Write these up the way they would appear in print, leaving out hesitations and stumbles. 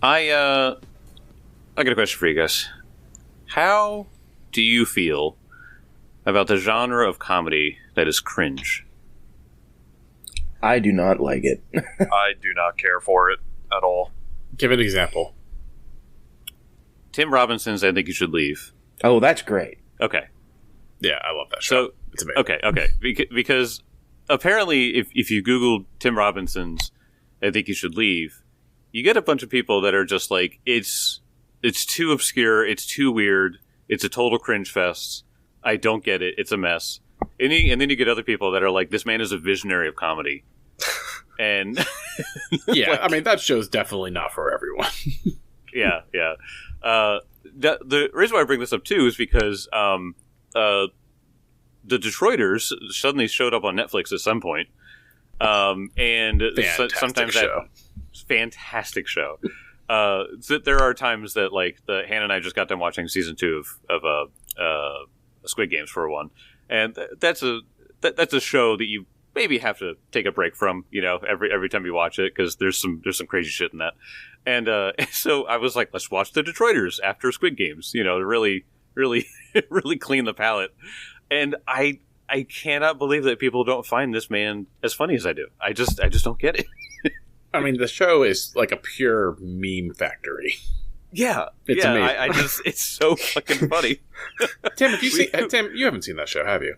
I got a question for you guys. How do you feel about the genre of comedy that is cringe? I do not like it. I do not care for it at all. Give an example. Tim Robinson's I Think You Should Leave. Oh, that's great. Okay. Yeah, I love that show. So, it's amazing. okay. Because apparently if you Google Tim Robinson's I Think You Should Leave, you get a bunch of people that are just like, it's too obscure, it's too weird, it's a total cringe fest, I don't get it, it's a mess. And then you get other people that are like, this man is a visionary of comedy. And yeah, I mean, that show's definitely not for everyone. yeah. The reason why I bring this up too is because the Detroiters suddenly showed up on Netflix at some point, and sometimes show. Fantastic show. So there are times that like Hannah and I just got done watching season 2 of Squid Games for one, and that's a show that you maybe have to take a break from, every time you watch it, because there's some crazy shit in that. And so I was like, let's watch the Detroiters after Squid Games, to really really clean the palate. And I cannot believe that people don't find this man as funny as I do. I just don't get it. I mean, the show is like a pure meme factory. Yeah, it's amazing. It's so fucking funny. Tim, Tim, you haven't seen that show, have you?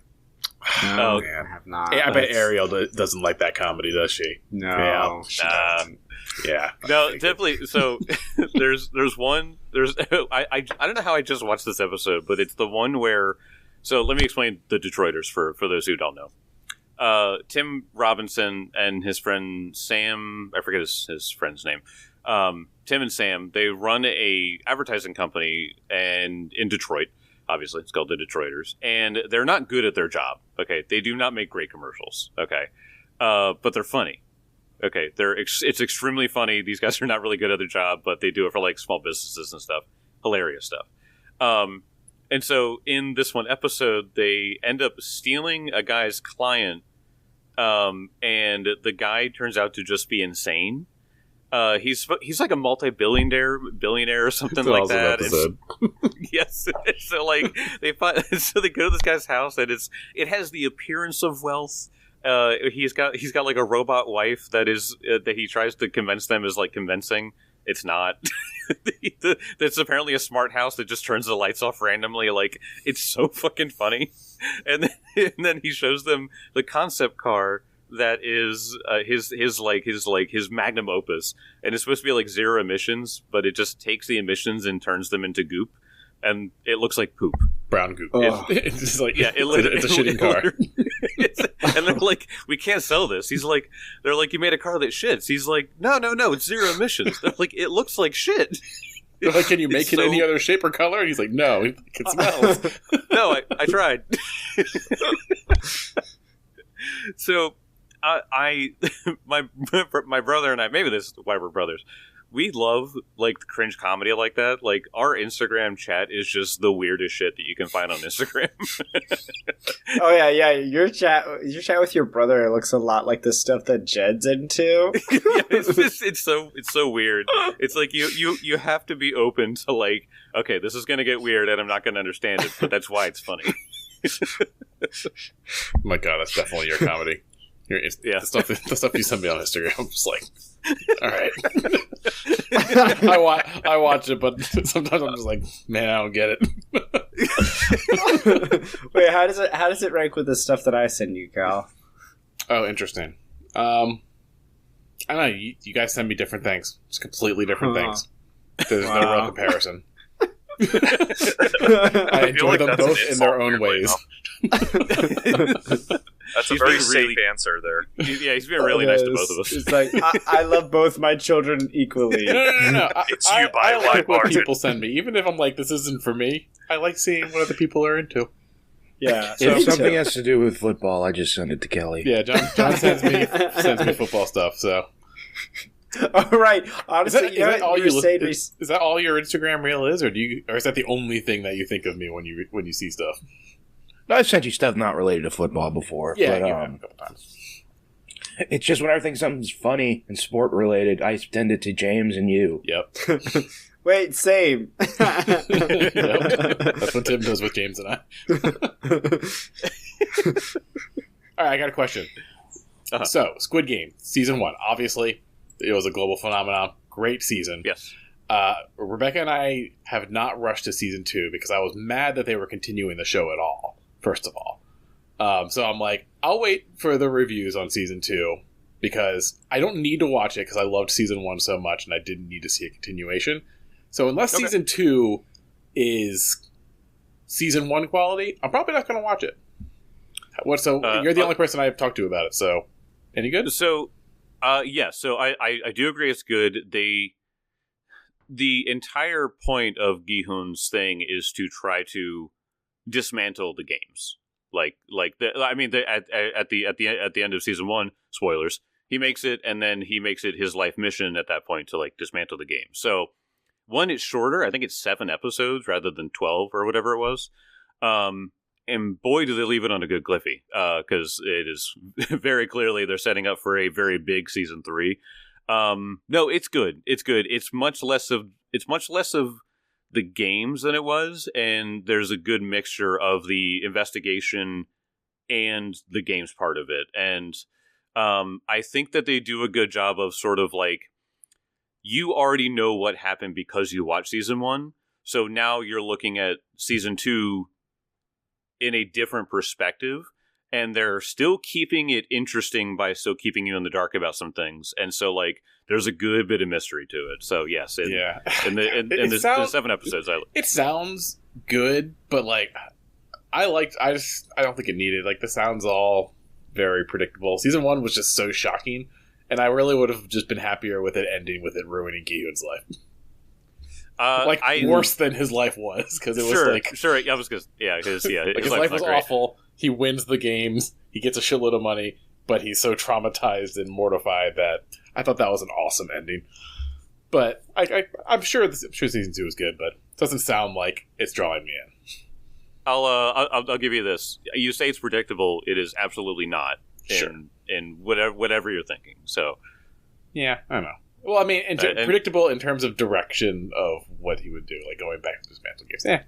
No, man. I have not. I bet Ariel doesn't like that comedy, does she? No. Yeah. No, definitely. So there's one. I don't know how I just watched this episode, but it's the one where. So let me explain the Detroiters for those who don't know. Tim Robinson and his friend Sam, I forget his friend's name. Tim and Sam, they run a advertising company in Detroit. Obviously, it's called the Detroiters, and they're not good at their job. Okay, they do not make great commercials. Okay, but they're funny. Okay, it's extremely funny. These guys are not really good at their job, but they do it for like small businesses and stuff. Hilarious stuff. And so in this one episode, they end up stealing a guy's client, and the guy turns out to just be insane. He's like a billionaire or something like that. Yes. So like they go to this guy's house, and it has the appearance of wealth. He's got like a robot wife that he tries to convince them is like convincing. It's not. That's apparently a smart house that just turns the lights off randomly. Like, it's so fucking funny. And then he shows them the concept car that is his magnum opus, and it's supposed to be like zero emissions, but it just takes the emissions and turns them into goop, and it looks like poop. Brown goop. It's just like, yeah, it's a shitting car. And they're like, we can't sell this. They're like, you made a car that shits. He's like, no, it's zero emissions. They're like, it looks like shit. They're like, can you make it any other shape or color? And he's like, no, it smells. No, I tried. So my brother and I, maybe this is why we're brothers, we love like the cringe comedy like that. Like, our Instagram chat is just the weirdest shit that you can find on Instagram. Oh yeah. Your chat with your brother looks a lot like the stuff that Jed's into. Yeah, it's so weird. It's like you have to be open to like, okay, this is gonna get weird and I'm not gonna understand it, but that's why it's funny. My God, that's definitely your comedy. Yeah, the stuff you send me on Instagram, I'm just like, all right. I watch it, but sometimes I'm just like, man, I don't get it. Wait, how does it rank with the stuff that I send you, Cal? Oh, interesting. I don't know. You guys send me different things, just completely different things. There's no real comparison. I enjoy like them both in their own ways. That's a very safe answer there. Yeah, he's been really nice to both of us. It's like, I love both my children equally. No. It's you by a wide like what margin. people send me. Even if I'm like, this isn't for me, I like seeing what other people are into. Yeah. If something has to do with football, I just send it to Kelly. Yeah, John sends me football stuff, so. All right. Honestly, is that all your Instagram reel is, or is that the only thing that you think of me when you see stuff? I've sent you stuff not related to football before. Yeah, but, you have a couple times. It's just whenever something's funny and sport related, I send it to James and you. Yep. Wait, same. Yep. That's what Tim does with James and I. All right, I got a question. Uh-huh. So, Squid Game, season 1. Obviously, it was a global phenomenon. Great season. Yes. Rebecca and I have not rushed to season 2 because I was mad that they were continuing the show at all, first of all. So I'm like, I'll wait for the reviews on season 2 because I don't need to watch it because I loved season 1 so much and I didn't need to see a continuation. So unless season 2 is season 1 quality, I'm probably not going to watch it. You're the only person I've talked to about it, so any good? So, yeah, so I do agree it's good. The entire point of Gi-hun's thing is to try to dismantle the games. At the end of season 1, spoilers, he makes it, and then he makes it his life mission at that point to like dismantle the game. So, one, it's shorter. I think it's 7 episodes rather than 12 or whatever it was. And boy, do they leave it on a good cliffy, because it is very clearly they're setting up for a very big season 3. No, it's good. It's good. It's much less of the games than it was, and there's a good mixture of the investigation and the games part of it. And I think that they do a good job of sort of like, you already know what happened because you watched season 1, so now you're looking at season 2 in a different perspective, and they're still keeping it interesting by still keeping you in the dark about some things. And so, like, there's a good bit of mystery to it. So, yes. In the 7 episodes, it sounds good, but, like, I don't think it needed. Like, the sounds all very predictable. Season 1 was just so shocking, and I really would have just been happier with it ending with it ruining Gi-hun's life. Worse than his life was, because it was sure. I was gonna, because his life was awful. He wins the games, he gets a shitload of money, but he's so traumatized and mortified that I thought that was an awesome ending. But I'm sure season 2 is good, but it doesn't sound like it's drawing me in. I'll give you this. You say it's predictable. It is absolutely not. In whatever you're thinking. So yeah, I don't know. Well, I mean, predictable in terms of direction of what he would do, like going back to dismantle games.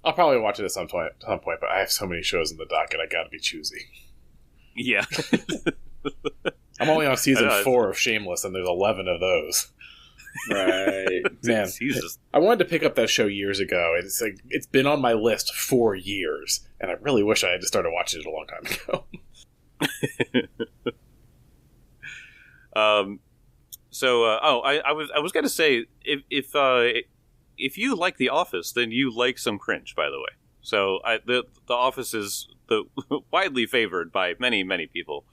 I'll probably watch it at some point, but I have so many shows in the docket, I gotta be choosy. Yeah. I'm only on season 4 of Shameless, and there's 11 of those. Right. Man, Jesus. I wanted to pick up that show years ago, and it's been on my list for years, and I really wish I had just started watching it a long time ago. I was going to say, if you like The Office, then you like some cringe, by the way. So The Office is widely favored by many people.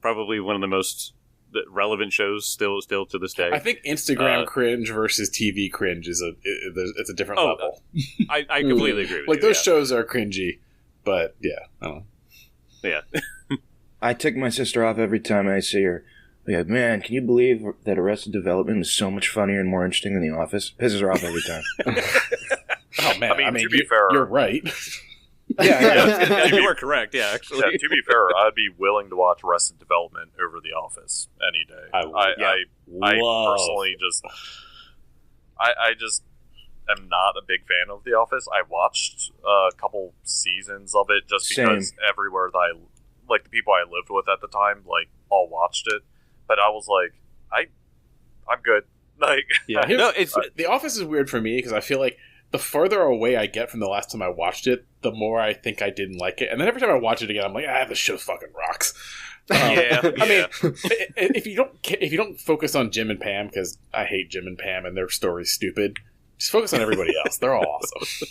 Probably one of the most relevant shows still to this day. I think Instagram cringe versus TV cringe it's a different level. I completely agree with you. Like, those shows are cringy, but yeah. I don't know. Yeah. I tick my sister off every time I see her. Like, man, can you believe that Arrested Development is so much funnier and more interesting than The Office? Pisses her off every time. Oh, man. I mean, to be fair, you're right. You are correct. Yeah, actually. Yeah, to be fair, I'd be willing to watch Arrested Development over The Office any day. I personally I just am not a big fan of The Office. I watched a couple seasons of it just because everywhere that the people I lived with at the time, like, all watched it. But I was like, I'm good. Like, yeah, The Office is weird for me because I feel like the further away I get from the last time I watched it, the more I think I didn't like it. And then every time I watch it again, I'm like, this show fucking rocks. I mean, if you don't focus on Jim and Pam, because I hate Jim and Pam and their story's stupid, just focus on everybody else. They're all awesome.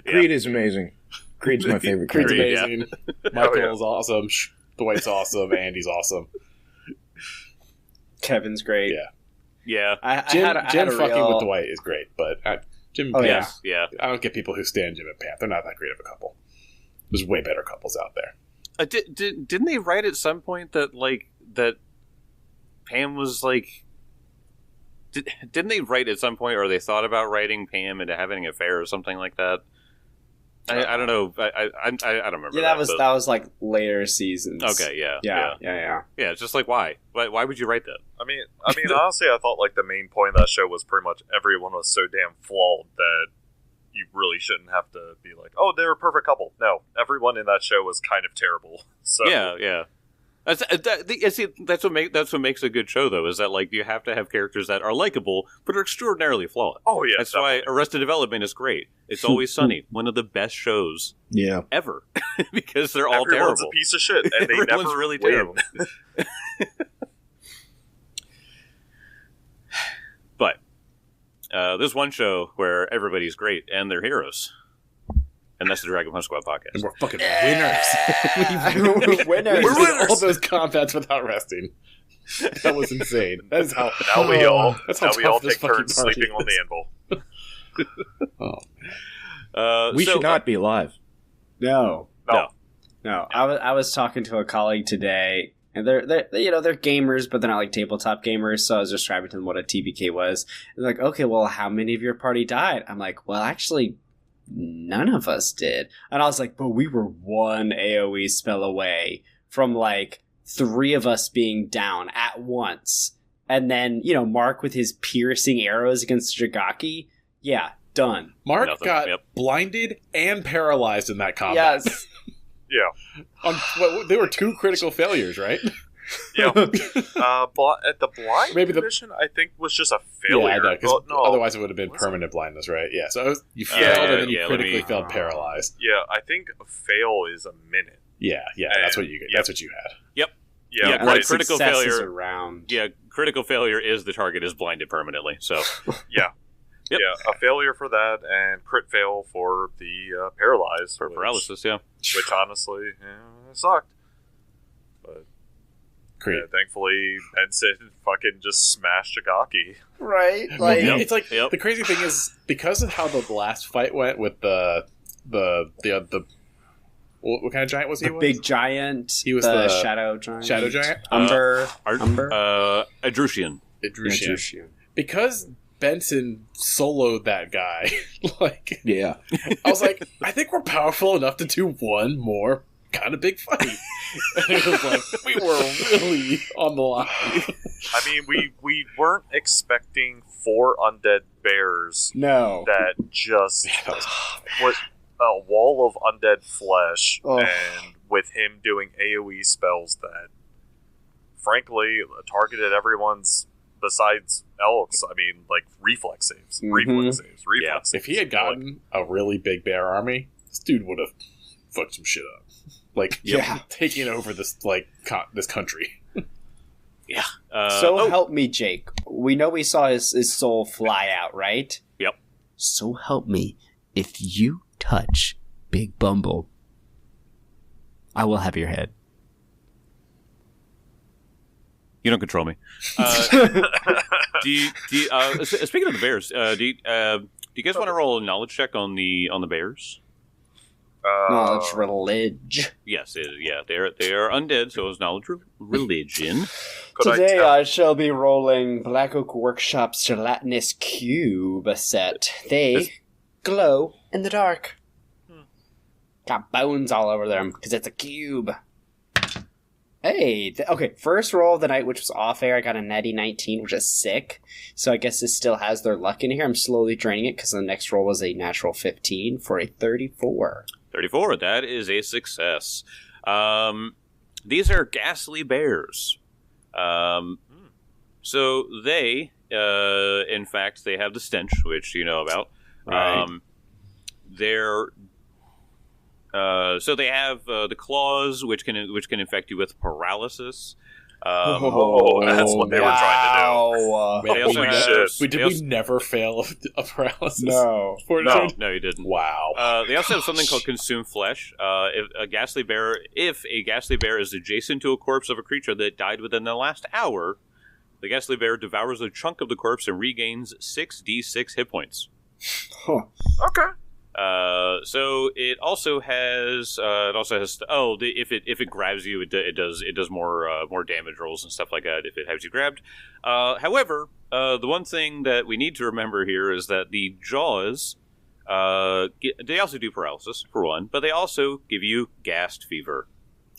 Creed is amazing. Creed's my favorite character. Creed's amazing. Michael's awesome. Dwight's awesome. Andy's awesome. Kevin's great. Yeah. Jim fucking with Dwight is great, but Jim and Pam, yeah. I don't get people who stand Jim and Pam. They're not that great of a couple. There's way better couples out there. Didn't they write at some point that Pam was like? Didn't they write at some point, or they thought about writing Pam into having an affair or something like that? I don't know. I don't remember. Yeah, that was like later seasons. Okay, yeah. Yeah. It's just like why would you write that? I mean, honestly, I thought like the main point of that show was pretty much everyone was so damn flawed that you really shouldn't have to be like, oh, they're a perfect couple. No, everyone in that show was kind of terrible. So yeah. That's what makes a good show, though, is that like you have to have characters that are likable but are extraordinarily flawed. Oh yeah, that's definitely. why Arrested Development is great. It's Always Sunny, one of the best shows, ever, because they're all Everyone's terrible. a piece of shit, and they Everyone's never really win. terrible. But there's one show where everybody's great and they're heroes. And that's the Dragon Punch Squad podcast. And we're fucking winners. We're winners. We did all those combats without resting. That was insane. That is how. Now we all tough this take fucking turns party sleeping on is. the anvil. We should not be live. No. No. I was talking to a colleague today, and they're gamers, but they're not like tabletop gamers. So I was describing to them what a TBK was. And they're like, okay, well, how many of your party died? I'm like, well, actually, none of us did. And I was like, but we were one AoE spell away from like 3 of us being down at once. And then, Mark with his piercing arrows against Jagaki. Yeah, done. Mark got blinded and paralyzed in that combat. Yes. Yeah. They were 2 critical failures, right? Yeah. At the blind Maybe condition, I think, was just a failure. Yeah, I know, 'cause no. otherwise it would have been permanent blindness, right? Yeah, so you failed and then you critically failed paralyzed. Yeah, I think a fail is a minute. Yeah, that's what you get. That's what you had. Yep. Yeah, and like critical failure. Around. Yeah, critical failure is the target is blinded permanently. So yeah. Yep. Yeah, a failure for that, and crit fail for the paralyzed. For paralysis, yeah. Which honestly sucked. But thankfully, Benson fucking just smashed Jagaki. Right? Like, it's like the crazy thing is because of how the last fight went with the what kind of giant was he? The big giant. He was the shadow giant. Shadow giant. Umber. Adrucian. Because Benson soloed that guy. Yeah. I was like, I think we're powerful enough to do one more kind of big fight. And it was like, we were really on the line. I mean, we weren't expecting 4 undead bears. No. That just was a wall of undead flesh, and with him doing AoE spells that, frankly, targeted everyone's. Besides Elks, I mean, like, reflex saves. Reflex saves. If he had gotten a really big bear army, this dude would have fucked some shit up. Taking over this, this country. Yeah. Help me, Jake. We know we saw his soul fly out, right? Yep. So help me. If you touch Big Bumble, I will have your head. You don't control me. Speaking of the bears, do you guys want to roll a knowledge check on the bears? Knowledge religion. Yes, they are undead, so it's knowledge religion. Today I shall be rolling Black Oak Workshop's gelatinous cube set. They glow in the dark. Got bones all over them because it's a cube. Hey, okay, first roll of the night, which was off air, I got a natty 19, which is sick. So I guess this still has their luck in here. I'm slowly draining it because the next roll was a natural 15 for a 34. 34, that is a success. These are ghastly bears. So they, in fact, they have the stench, which you know about. Right. So they have the claws, which can infect you with paralysis. That's what they were trying to do. We never fail a paralysis? No, you didn't. Wow. They also have something called consume flesh. If a ghastly bear is adjacent to a corpse of a creature that died within the last hour, the ghastly bear devours a chunk of the corpse and regains 6d6 hit points. Huh. Okay. So it also has if it grabs you, it does more damage rolls and stuff like that if it has you grabbed. However, the one thing that we need to remember here is that the jaws They also do paralysis, for one, but they also give you ghast fever.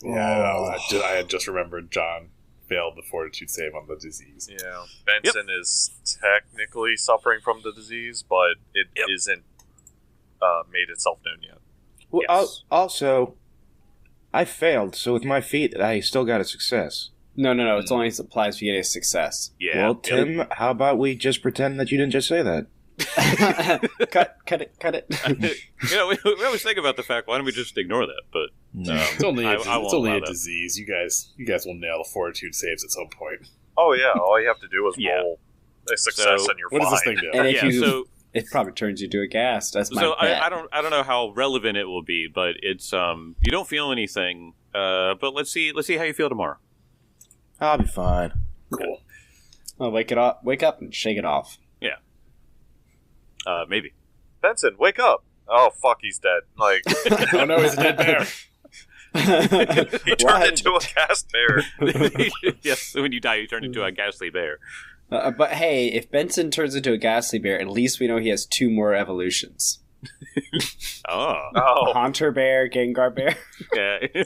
Yeah, I had just remembered John failed the fortitude save on the disease. Yeah, Benson is technically suffering from the disease, but it isn't made itself known yet. Well, Yes. also, I failed, so with my feat, I still got a success. No. It's only applies if you get a success. Yeah. Well, Tim, how about we just pretend that you didn't just say that? Cut it. We always think about the fact, why don't we just ignore that? But It's only I won't allow that. disease. You guys will nail the fortitude saves at some point. Oh yeah, all you have to do is roll a success and you're What fine. does this thing do? And if so it probably turns you to a gas. That's my so bet. I don't know how relevant it will be, but it's you don't feel anything. But let's see how you feel tomorrow. I'll be fine. Cool. Oh, wake up and shake it off. Maybe. Benson, wake up! Oh fuck, he's dead. Like Oh no, he's a dead bear. he turned into a gas bear. Yes, when you die, you turn into a ghastly bear. But hey, if Benson turns into a ghastly bear, at least we know he has 2 more evolutions. Oh. Oh, Haunter bear, Gengar bear. Yeah.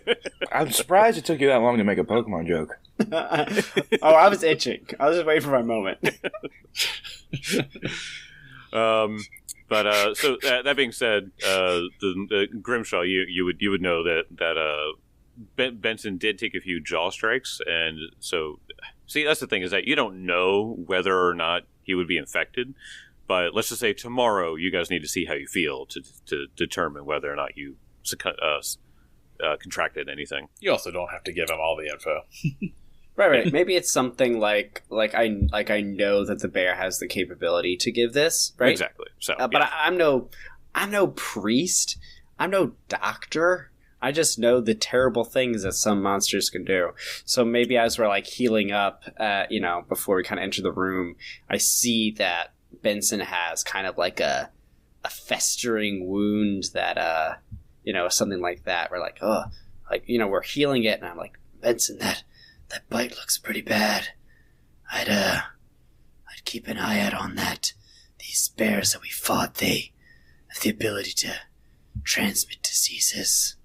I'm surprised it took you that long to make a Pokemon joke. Oh, I was itching. I was just waiting for my moment. But so that being said, the Grimshaw, you would know that Benson did take a few jaw strikes, and so see, that's the thing, is that you don't know whether or not he would be infected. But let's just say tomorrow you guys need to see how you feel to determine whether or not you contracted anything. You also don't have to give him all the info. Right. Maybe it's something like I know that the bear has the capability to give this, right? Exactly. So, But I'm no priest. I'm no doctor. I just know the terrible things that some monsters can do. So maybe as we're like healing up, before we kind of enter the room, I see that Benson has kind of like a festering wound that, something like that. We're like, we're healing it, and I'm like, Benson, that bite looks pretty bad. I'd keep an eye out on that. These bears that we fought, they have the ability to transmit diseases.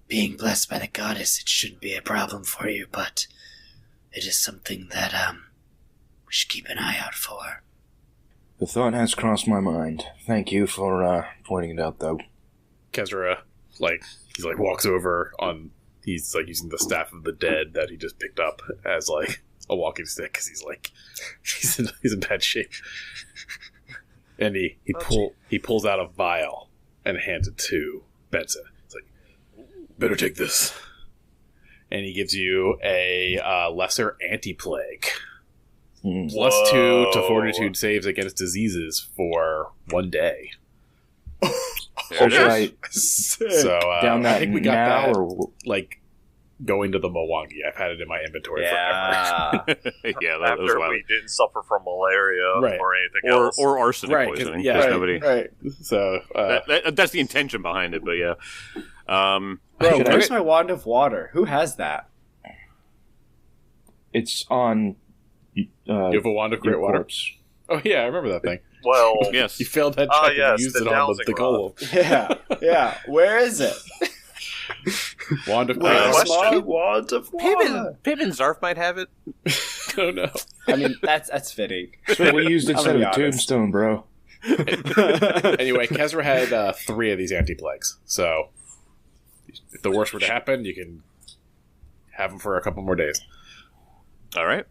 Being blessed by the goddess, it shouldn't be a problem for you, but it is something that we should keep an eye out for. The thought has crossed my mind. Thank you for pointing it out, though. Kezra, he walks over on. He's like using the staff of the dead that he just picked up as like a walking stick because he's in bad shape. And he pulls out a vial and hands it to Benson. He's like, "Better take this." And he gives you a lesser anti-plague. +2 to fortitude saves against diseases for 1 day. So should I So down that I think we got now, that or going to the Mwangi. I've had it in my inventory forever. yeah, that was after wild. we didn't suffer from malaria Right. or anything else. Or arsenic Right, 'cause- poisoning. yeah, There's right, nobody. right. So That's the intention behind it, but yeah. Bro, Should I- where's my wand of water? Who has that? it's on you have a wand of great your water. corpse. Oh yeah, I remember that thing. Well, Yes. You failed that check yes, and you used the it on dowsing the goal. Yeah. Where is it? Wand of Wait, great what? water. wand of Pippin Zarf might have it. Oh no. I mean, that's fitting. That's what we used instead of be a honest. tombstone, bro. Anyway, Kezra had 3 of these anti-plagues. So if the worst were to happen, you can have them for a couple more days. All right.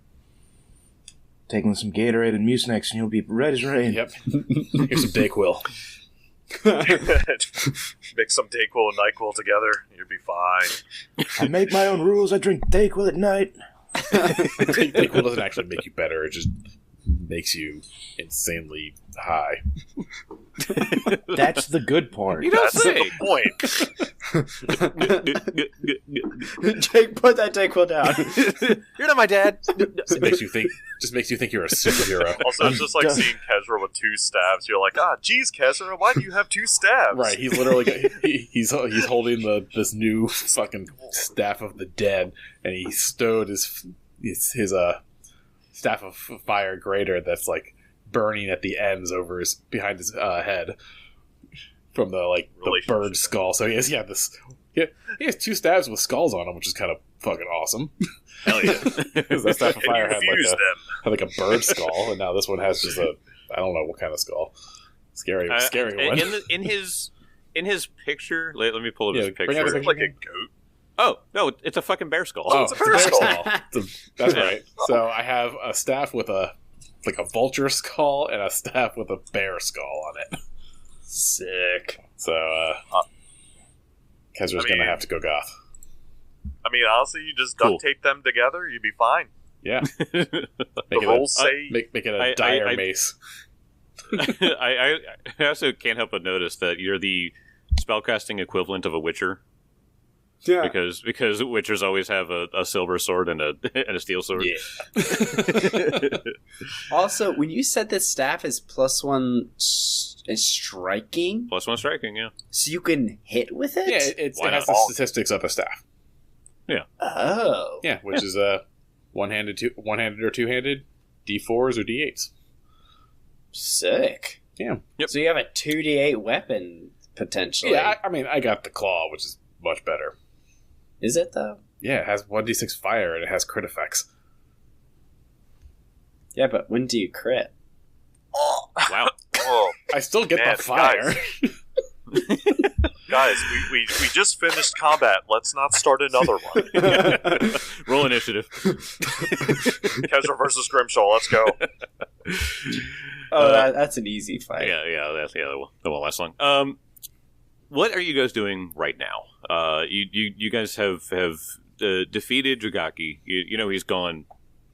Taking some Gatorade and Mucinex, and you'll be red as rain. Yep. Here's some Dayquil. mix some Dayquil and NyQuil together, you'll be fine. I make my own rules. I drink Dayquil at night. Dayquil doesn't actually make you better. It just makes you insanely high. That's the good part. You don't That's say. the point. Jake, put that Dayquil down. You're not my dad. Just makes you think you're a superhero. Also, it's just like seeing Kezra with 2 stabs. You're like, geez, Kezra, why do you have 2 stabs? Right, he's literally he's holding this new fucking staff of the dead, and he stowed his staff of fire greater that's like burning at the ends behind his head. from the bird skull. So he has this. Yeah, he has 2 staves with skulls on them, which is kind of fucking awesome. Hell yeah! That staff of fire had like a bird skull, and now this one has just I don't know what kind of skull. Scary one. In his picture, let me pull up his picture. It's like a goat. Oh no, it's a fucking bear skull. Oh, it's a bear skull. That's right. So I have a staff with a vulture skull and a staff with a bear skull on it. Sick. So Kezra's gonna have to go goth. I mean, honestly, you just duct tape them together, you'd be fine. Yeah. The rules say make it a dire mace. I also can't help but notice that you're the spellcasting equivalent of a witcher. Yeah. Because witchers always have a silver sword and a steel sword. Yeah. Also, when you said that staff is +1 striking, +1 striking, yeah. so you can hit with it. Yeah, it has the statistics of a staff. Yeah. Oh. Yeah, which is one-handed or two-handed, D4s or D8s. Sick. Yeah. Yep. So you have a 2d8 weapon potentially. Yeah, I mean, I got the claw, which is much better. Is it though? Yeah, it has 1d6 fire and it has crit effects. Yeah, but when do you crit? Oh. Wow. Oh. I still get the fire. Guys, we just finished combat. Let's not start another one. Roll initiative. Kezra versus Grimshaw. Let's go. That's an easy fight. Yeah, that won't last long. What are you guys doing right now? You guys have defeated Jagaki. You know he's gone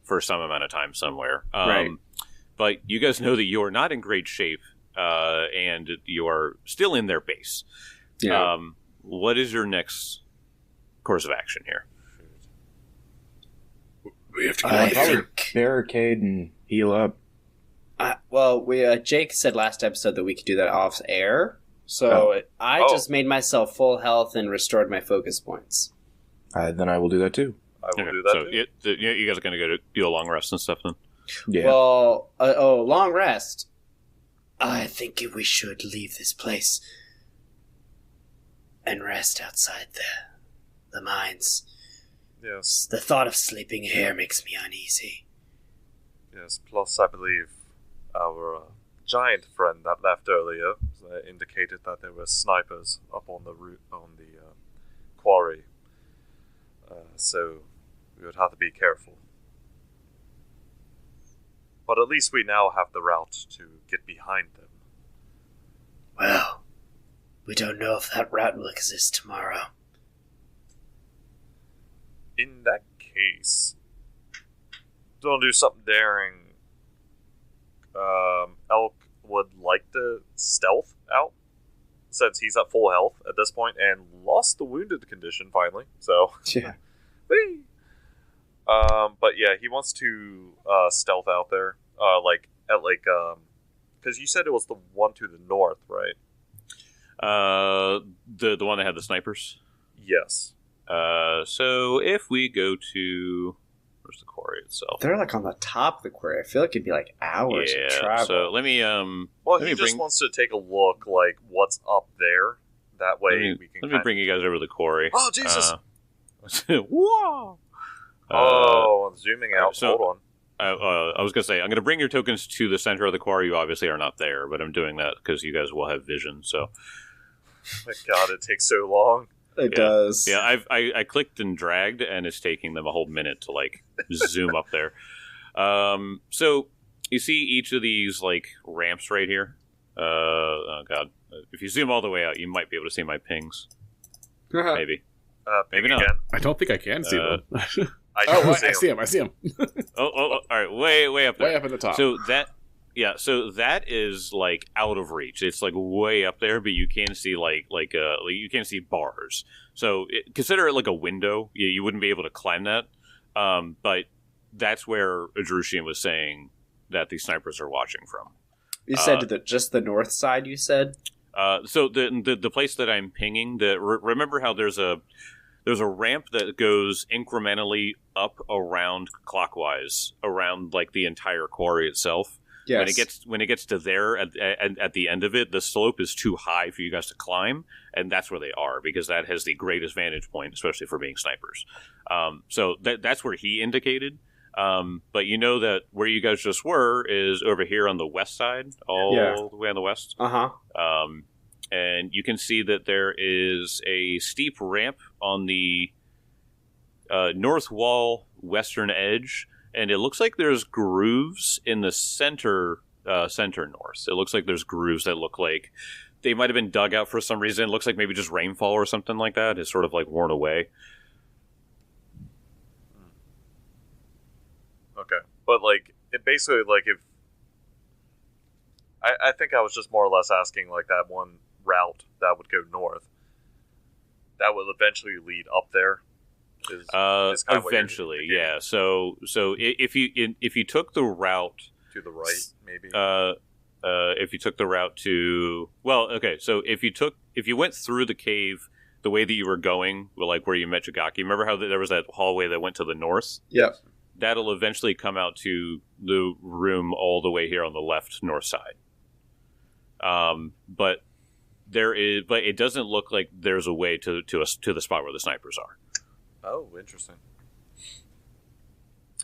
for some amount of time somewhere. Right. But you guys know that you're not in great shape, and you are still in their base. Yeah. What is your next course of action here? We have to go Probably barricade and heal up. Jake said last episode that we could do that off air. So I just made myself full health and restored my focus points. Then I will do that too. I will do that too. You guys are going to go do a long rest and stuff then? Yeah. Well, long rest. I think we should leave this place and rest outside the mines. Yes. The thought of sleeping here makes me uneasy. Yes, plus I believe our giant friend that left earlier indicated that there were snipers up on the quarry. So we would have to be careful. But at least we now have the route to get behind them. Well, we don't know if that route will exist tomorrow. In that case, don't do something daring. Elk would like to stealth out, since he's at full health at this point and lost the wounded condition finally. So Yeah. But yeah, he wants to stealth out there, because you said it was the one to the north, right? The one that had the snipers. Yes. So if we go to where's the quarry itself? They're like on the top of the quarry. I feel like it'd be like hours of travel. So let me he just wants to take a look, like what's up there. That way we can. Let me bring you guys over to the quarry. Oh Jesus! Whoa! I'm zooming out. So, Hold on. I was gonna say I'm gonna bring your tokens to the center of the quarry. You obviously are not there, but I'm doing that because you guys will have vision. So, My God, it takes so long. It does. Yeah, I clicked and dragged, and it's taking them a whole minute to like zoom up there. So you see each of these like ramps right here. Oh God, if you zoom all the way out, you might be able to see my pings. Maybe, maybe not. Again. I don't think I can see them. I see him. I see him. All right, way up there. Way up in the top. So that is like out of reach. It's like way up there, but you can see like you can see bars. So consider it like a window. You wouldn't be able to climb that. But that's where Adrushian was saying that the snipers are watching from. You said just the north side. You said. So the place that I'm pinging. Remember how there's a ramp that goes incrementally up around clockwise around like the entire quarry itself. Yes. When it gets to there at the end of it, the slope is too high for you guys to climb, and that's where they are because that has the greatest vantage point, especially for being snipers. So that's where he indicated. But you know that where you guys just were is over here on the west side, all the way on the west. And you can see that there is a steep ramp on the north wall western edge, and it looks like there's grooves in the center north. It looks like there's grooves that look like they might have been dug out for some reason. It looks like maybe just rainfall or something like that is sort of like worn away. Okay, but like it basically like if I think I was just more or less asking like that one route that would go north that would eventually lead up there. Is eventually, yeah. So if you took the route to the right, maybe. If you took the route to so if you went through the cave the way that you were going, like where you met Jagaki, remember how there was that hallway that went to the north? Yeah. That'll eventually come out to the room all the way here on the left north side. But it doesn't look like there's a way to the spot where the snipers are. Oh, interesting.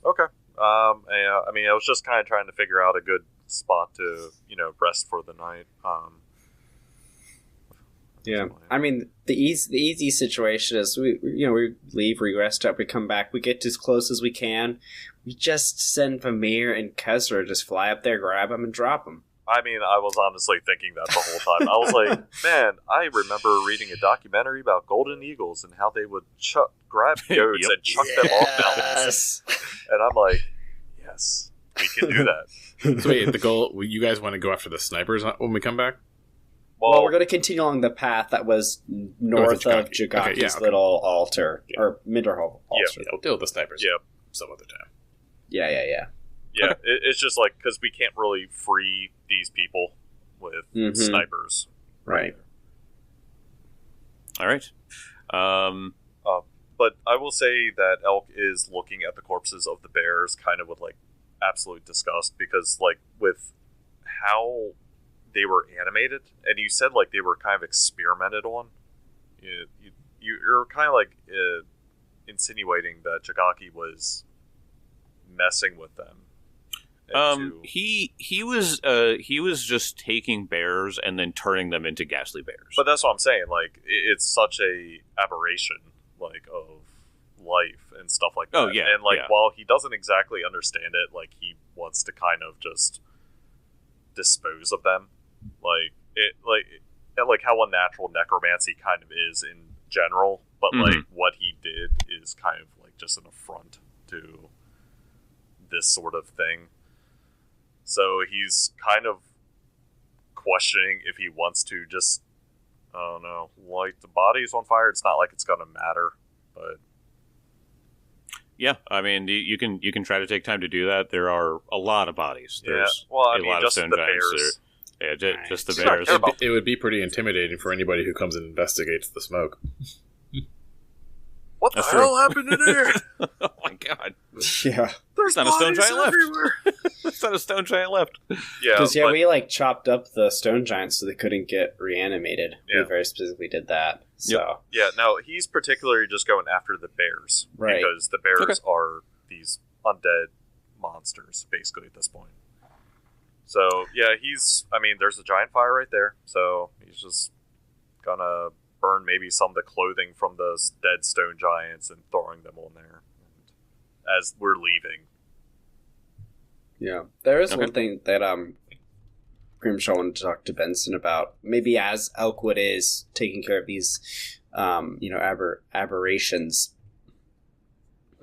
Okay. I mean, I was just kind of trying to figure out a good spot to, rest for the night. Yeah, I mean, the easy situation is we leave, we rest up, we come back, we get as close as we can. We just send Vamir and Kezra, just fly up there, grab them, and drop them. I mean, I was honestly thinking that the whole time. I was like, man, I remember reading a documentary about golden eagles and how they would grab goats and chuck them off mountains. And I'm like, yes, we can do that. So wait, the goal, you guys want to go after the snipers when we come back? Well, we're going to continue along the path that was north of Jagaki's little altar, or Minderhall altar. Yeah, we'll deal with the snipers some other time. Yeah. Yeah, okay. It's just like, because we can't really free these people with snipers. Right. All right. But I will say that Elk is looking at the corpses of the bears kind of with, like, absolute disgust, because, like, with how they were animated, and you said, like, they were kind of experimented on, you're kind of, like, insinuating that Jagaki was messing with them. He was just taking bears and then turning them into ghastly bears. But that's what I'm saying. Like, it's such a aberration, like, of life and stuff like that. Oh yeah. And like, while he doesn't exactly understand it, like, he wants to kind of just dispose of them. Like how unnatural necromancy kind of is in general. But like, what he did is kind of like just an affront to this sort of thing. So he's kind of questioning if he wants to just, I don't know, light the bodies on fire. It's not like it's going to matter, but yeah, I mean, you can try to take time to do that. There are a lot of bodies. There's a lot of stone giants. Just the bears. It would be pretty intimidating for anybody who comes and investigates the smoke. What the hell happened in there? Oh my god. Yeah. There's not a stone giant everywhere. left. There's not a stone giant left. Yeah. Because, we, like, chopped up the stone giants so they couldn't get reanimated. Yeah. We very specifically did that. So. Yep. Yeah, no, he's particularly just going after the bears. Right. Because the bears are these undead monsters, basically, at this point. So, yeah, there's a giant fire right there. So, he's just gonna burn maybe some of the clothing from the dead stone giants and throwing them on there as we're leaving. Yeah, there is one thing that Grimshaw wanted to talk to Benson about. Maybe as Elkwood is taking care of these, aberrations.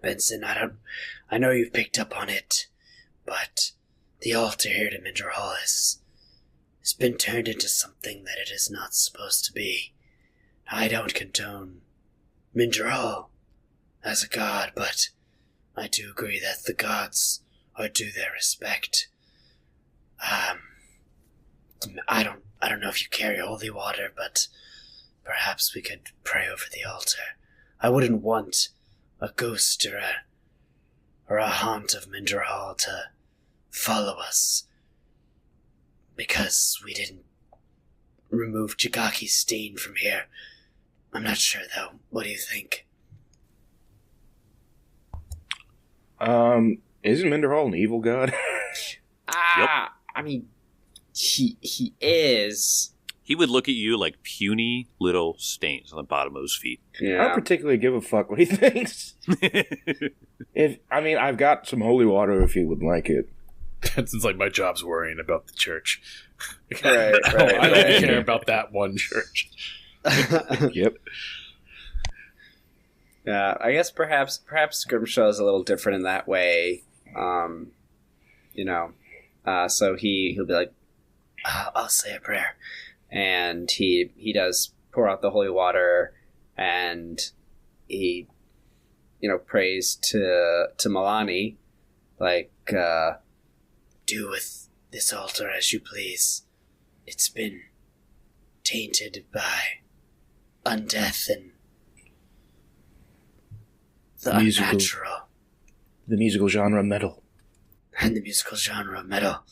Benson, I know you've picked up on it, but the altar here to Minderhall has been turned into something that it is not supposed to be. I don't condone Minderhall as a god, but I do agree that the gods are due their respect. I don't know if you carry holy water, but perhaps we could pray over the altar. I wouldn't want a ghost or a haunt of Minderhall to follow us because we didn't remove Jigaki's stain from here. I'm not sure, though. What do you think? Isn't Minderhall an evil god? I mean, he is. He would look at you like puny little stains on the bottom of his feet. I don't particularly give a fuck what he thinks. I've got some holy water if he would like it. It's like my job's worrying about the church. Right. I don't care about that one church. Yep. Yeah, I guess perhaps Grimshaw is a little different in that way. So he'll be like, I'll say a prayer. And he does pour out the holy water, and he, prays to Milani, like, do with this altar as you please. It's been tainted by undeath and the unnatural. The musical genre metal. And the musical genre metal.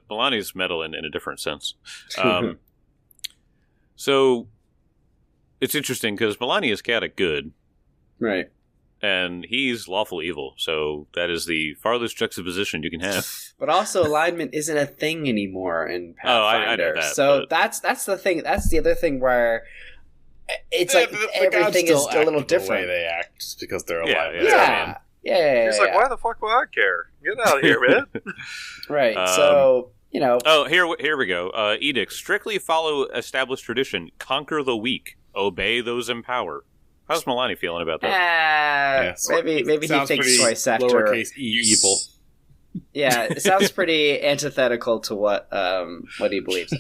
Milani's metal in a different sense. So it's interesting because Milani is chaotic good. Right. And he's lawful evil, so that is the farthest juxtaposition you can have. But also, alignment isn't a thing anymore in Pathfinder. I know that. So that's the thing. That's the other thing where it's like everything is a little different. The way they act just because they're alive. Yeah. He's like, why the fuck would I care? Get out of here, man. Right. So Oh, here we go. Edict: strictly follow established tradition. Conquer the weak. Obey those in power. How's Milani feeling about that? Maybe he thinks twice after. Lowercase e evil. Yeah, it sounds pretty antithetical to what he believes.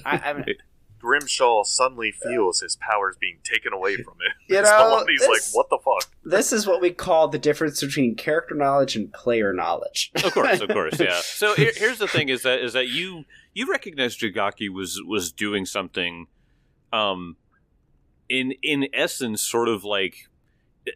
Grimshaw suddenly feels his powers being taken away from him. He's like, what the fuck? This is what we call the difference between character knowledge and player knowledge. Of course, yeah. So here's the thing: is that you recognize Jigaki was doing something, in essence, sort of like,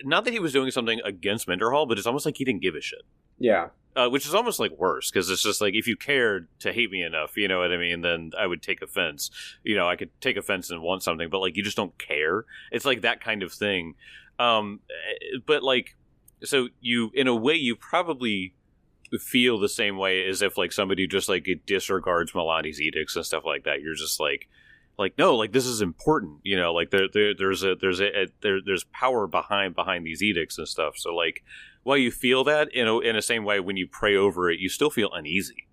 not that he was doing something against Minderhall, but it's almost like he didn't give a shit. Yeah. Which is almost like worse, because it's just like, if you cared to hate me enough, you know what I mean, then I would take offense. I could take offense and want something, but like, you just don't care. It's like that kind of thing. But like, so you, in a way, you probably feel the same way as if like somebody just like disregards Milani's edicts and stuff like that. You're just like no, like this is important, like there's power behind these edicts and stuff. So like, while you feel that in the same way, when you pray over it, you still feel uneasy.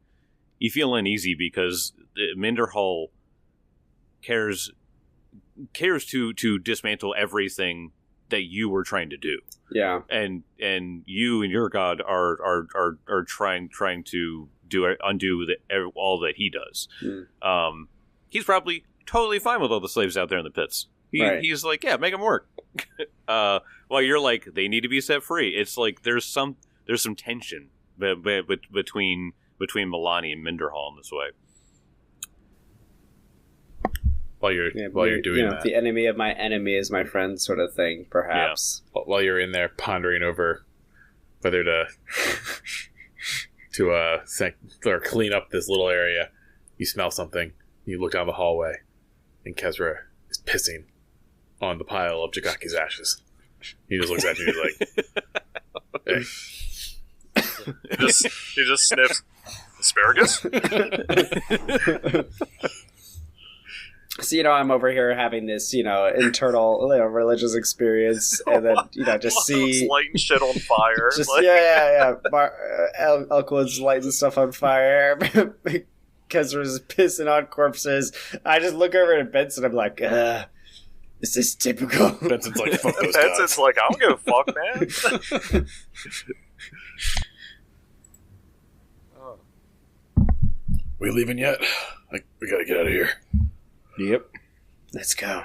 You feel uneasy because Minderhall cares to dismantle everything that you were trying to do. Yeah, and you and your god are trying to undo all that he does. He's probably totally fine with all the slaves out there in the pits. He's like, yeah, make them work. While you're like, they need to be set free. It's like there's some tension between Milani and Minderhall in this way. While you're doing that, the enemy of my enemy is my friend, sort of thing. Perhaps while you're in there pondering over whether to or clean up this little area, you smell something. You look down the hallway, and Kezra is pissing on the pile of Jigaki's ashes. He just looks at you and he's like, hey. He just sniffs. Asparagus? So, I'm over here having this, internal religious experience, and then, just see... lighting shit on fire. Elkwood's lighting stuff on fire. Kezra's pissing on corpses. I just look over at Benson, I'm like, this is typical. Benson's like, fuck those Benson's guys. like, I don't give a fuck, man. We leaving yet? We gotta get out of here. Yep. Let's go.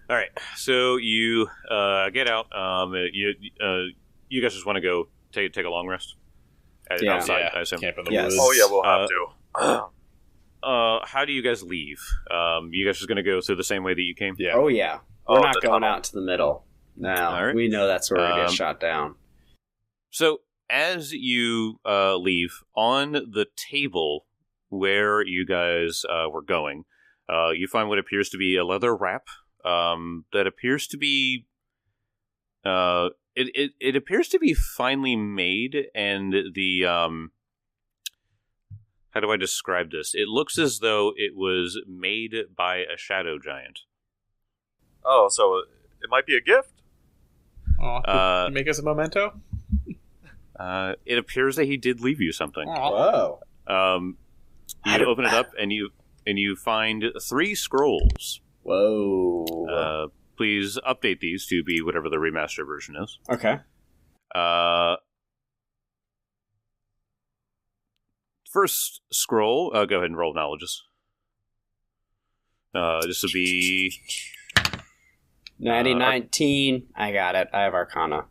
All right, so you get out. You guys just want to go take a long rest outside, I assume. Camp in the Yes. woods. Oh yeah, we'll have to. How do you guys leave? You guys just going to go through the same way that you came? Yeah. Oh, yeah. We're not the going tunnel. out to the middle. No. All right. We know that's where we get shot down. So as you leave, on the table where you guys were going, you find what appears to be a leather wrap that appears to be it appears to be finely made, and the how do I describe this? It looks as though it was made by a shadow giant. Oh, so it might be a gift? Can you make us a memento? It appears that he did leave you something. Whoa. You open it up and you find 3 scrolls. Whoa. Please update these to be whatever the remastered version is. Okay. First scroll, go ahead and roll knowledges. This will be 19. I got it. I have Arcana.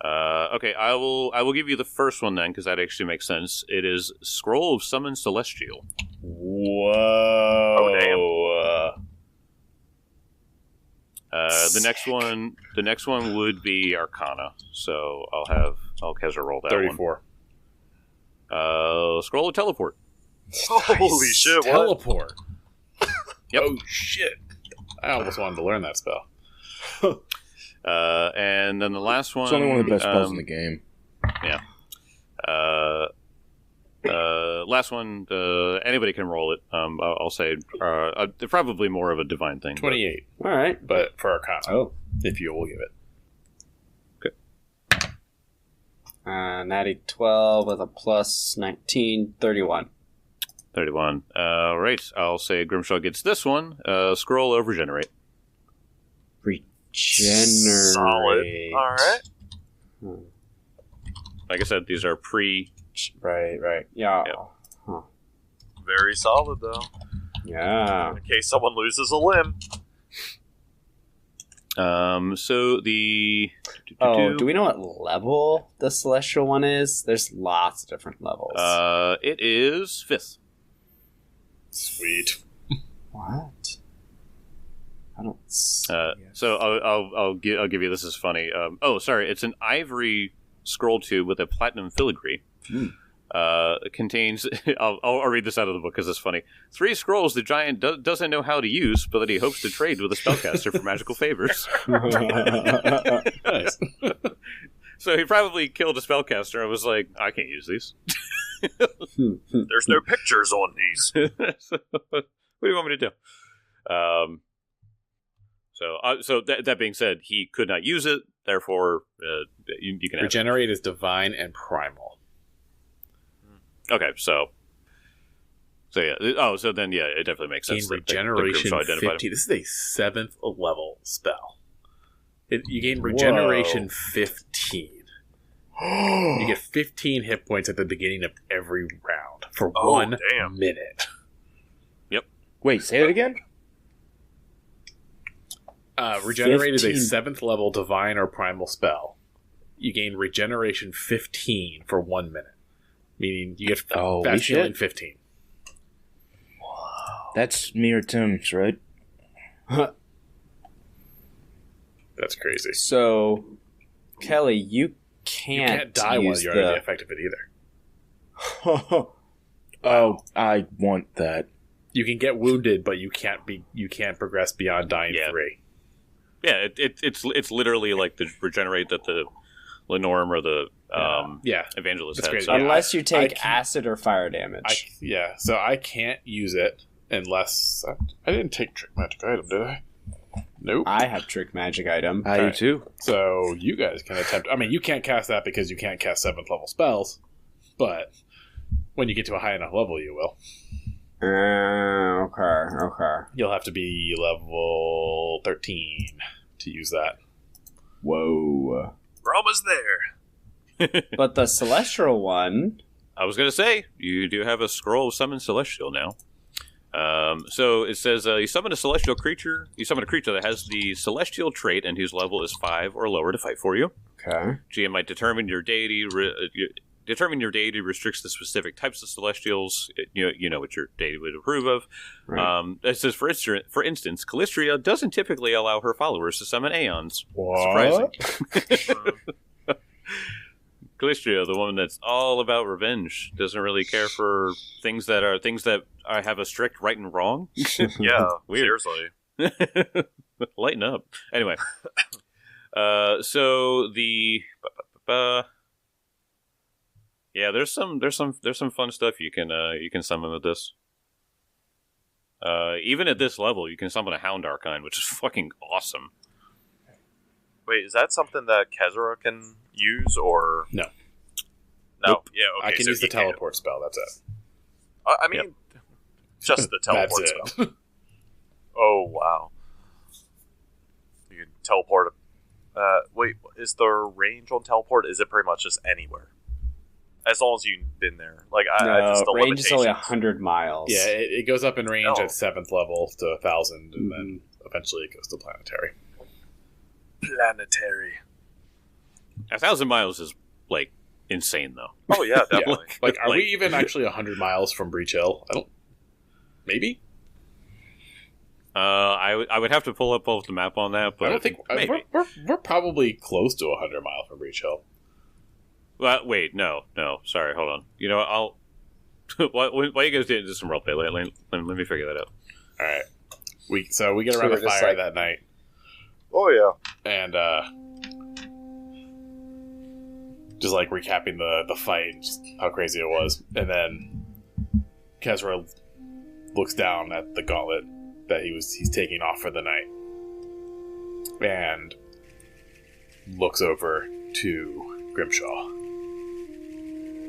Okay, I will give you the first one then, because that actually makes sense. It is Scroll of Summon Celestial. Whoa! Oh damn! The next one would be Arcana. So I'll have Kezra roll that 34. one. Scroll of Teleport. Holy shit! What? Teleport. Yep. Oh shit! I almost wanted to learn that spell. And then the last one. It's only one of the best spells in the game. Yeah. Last one. Anybody can roll it. I'll say probably more of a divine thing. 28. All right. But for Arcana. Oh. If you will give it. Natty 12 with a plus 19, 31. 31. Right. I'll say Grimshaw gets this one. Scroll of Regenerate. Regenerate. Solid. All right. Like I said, these are pre. Right. Yeah. Yep. Huh. Very solid, though. Yeah. In case someone loses a limb. So the. Do we know what level the Celestial one is? There's lots of different levels. It is 5th. Sweet. What? I don't. So I'll give you this is funny. Sorry, it's an ivory scroll tube with a platinum filigree. It contains. I'll read this out of the book because it's funny. 3 scrolls the giant doesn't know how to use, but that he hopes to trade with a spellcaster for magical favors. Nice. So he probably killed a spellcaster and was like, I can't use these. There's no pictures on these. So, what do you want me to do? So that being said, he could not use it. Therefore, you can have Regenerate is divine and primal. Okay, so yeah. Oh, so then yeah, it definitely makes sense. Gain regeneration 15. This is a 7th level spell. You gain regeneration 15. You get 15 hit points at the beginning of every round for 1 minute. Yep. Wait, say that again? Regenerate 15. Is a 7th level divine or primal spell. You gain regeneration 15 for 1 minute. Meaning you get fast healing 15. That's me or Tim's, right? That's crazy. So, Kelly, you can't die while you're under the effect of it either. Oh, I want that. You can get wounded, but you can't progress beyond dying 3. Yeah, it's literally like the regenerate that the Lenorm or the Evangelist had. So unless you take acid or fire damage. So I can't use it unless I didn't take trick magic item, did I? Nope. I have trick magic item. I do too. So you guys can attempt. I mean, you can't cast that because you can't cast 7th level spells, but when you get to a high enough level, you will. Okay. You'll have to be level 13 to use that. Whoa. We're almost there. But the Celestial one... I was going to say, you do have a Scroll of Summon Celestial now. So it says, you summon a celestial creature. You summon a creature that has the celestial trait and whose level is 5 or lower to fight for you. Okay. GM might determine your deity... restricts the specific types of celestials. You know what your deity would approve of. Right. It says, for instance, Calistria doesn't typically allow her followers to summon Aeons. What? Surprising. Calistria, the woman that's all about revenge, doesn't really care for things that have a strict right and wrong. Yeah, weird. Seriously. Lighten up. Anyway, so the yeah, there's some fun stuff you can summon with this. Even at this level, you can summon a Hound Archine, which is fucking awesome. Wait, is that something that Kezra can use, or no? No, Nope. yeah, okay. I can use the teleport spell. That's it. I mean, just the teleport spell. Oh wow! You can teleport. Wait, is the range on teleport? Is it pretty much just anywhere? As long as you've been there. Like, the range is only 100 miles. Yeah, it goes up in range at 7th level to 1,000, and then eventually it goes to planetary. Planetary. 1,000 miles is, like, insane, though. Oh, yeah, definitely. Yeah. Are we even actually 100 miles from Breach Hill? I don't... Maybe? I would have to pull up both the map on that, but... I don't think... We're probably close to 100 miles from Breach Hill. Well, wait, no, sorry, hold on. You know what, I'll... Why you guys didn't do some roleplay? Let me figure that out. Alright. We get around the fire that night. Oh, yeah. And, just, like, recapping the fight and just how crazy it was. And then Kezra looks down at the gauntlet that he's taking off for the night. And looks over to Grimshaw.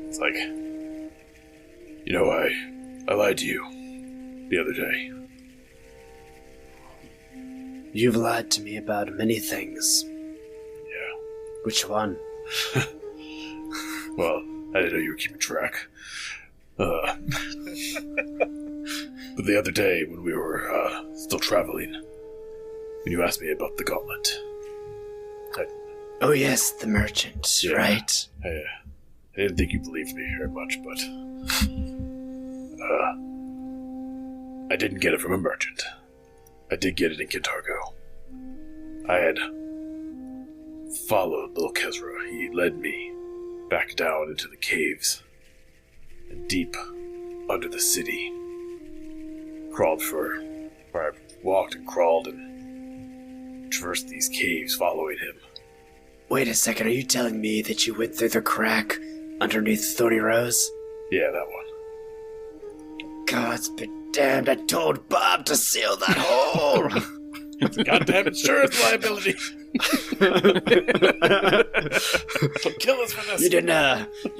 It's like, you know, I lied to you the other day. You've lied to me about many things. Yeah. Which one? Well, I didn't know you were keeping track. But the other day, when we were still traveling, when you asked me about the gauntlet. Oh yes, the merchant, yeah. right? I didn't think you believed me very much, but I didn't get it from a merchant. I did get it in Kintargo. I had followed little Kezra. He led me back down into the caves and deep under the city. I walked and crawled and traversed these caves following him. Wait a second, are you telling me that you went through the crack underneath Thorny Rose? Yeah, that one. God's been damned, I told Bob to seal that hole! It's a goddamn insurance liability! Don't kill us for this! You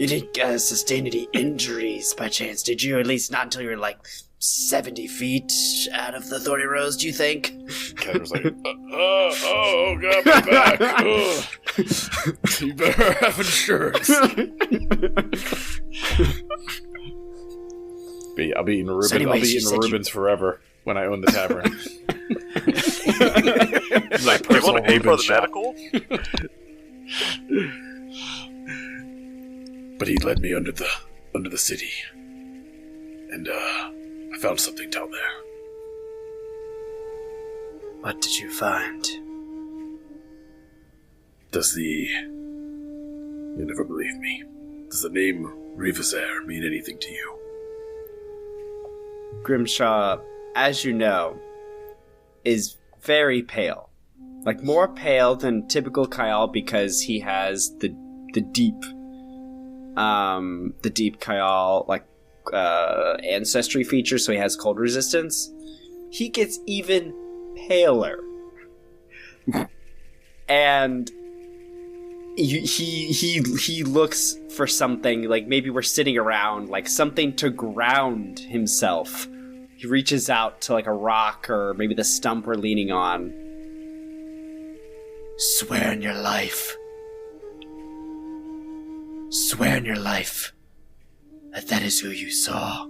didn't sustain any injuries by chance, did you? At least not until you were like 70 feet out of the Thorny Rose, do you think? Ken was like, oh, God, my back. Oh. You better have insurance. I'll be eating Rubens forever when I own the tavern. Like, you want to pay for the medical? But he led me under the city. And, I found something down there. What did you find? You never believe me. Does the name Rivazare mean anything to you? Grimshaw, as you know, is very pale. Like, more pale than typical Kyle because he has the deep Kyle, like, ancestry feature, so he has cold resistance. He gets even paler. And he looks for something, like maybe we're sitting around, like something to ground himself. He reaches out to like a rock or maybe the stump we're leaning on. Swear on your life. Swear on your life that is who you saw.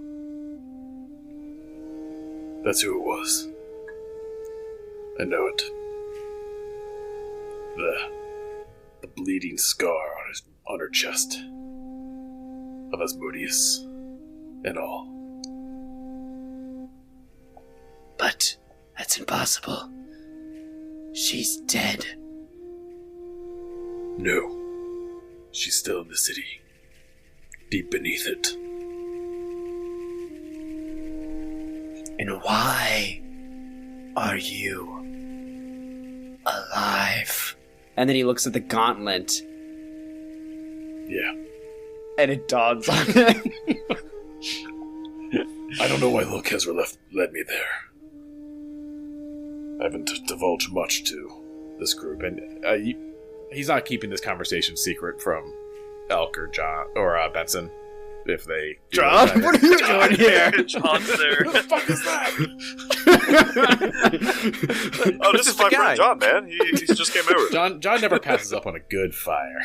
That's who it was. I know it. The bleeding scar on her chest of Asmodeus and all. But that's impossible. She's dead. No. She's still in the city, deep beneath it. And why are you alive? And then he looks at the gauntlet. Yeah. And it dawns on him. I don't know why Lil Kezra led me there. I haven't divulged much to this group, and he's not keeping this conversation secret from Elk or John or Benson. If they John, what are you doing here? John's there. What the fuck is that? Oh, this is my friend John, man. He just came over. John never passes up on a good fire.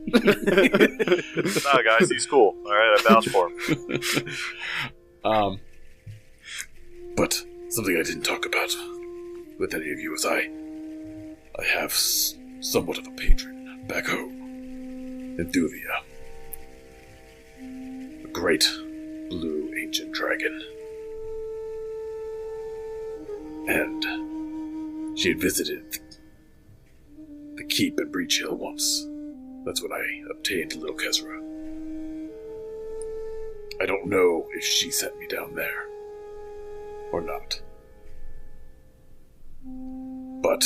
Nah, guys, he's cool. All right, I vouch for him. But something I didn't talk about with any of you is I have somewhat of a patron back home in Thuvia. A great blue ancient dragon. And she had visited the keep at Breach Hill once. That's when I obtained Lil Kezra. I don't know if she sent me down there or not. But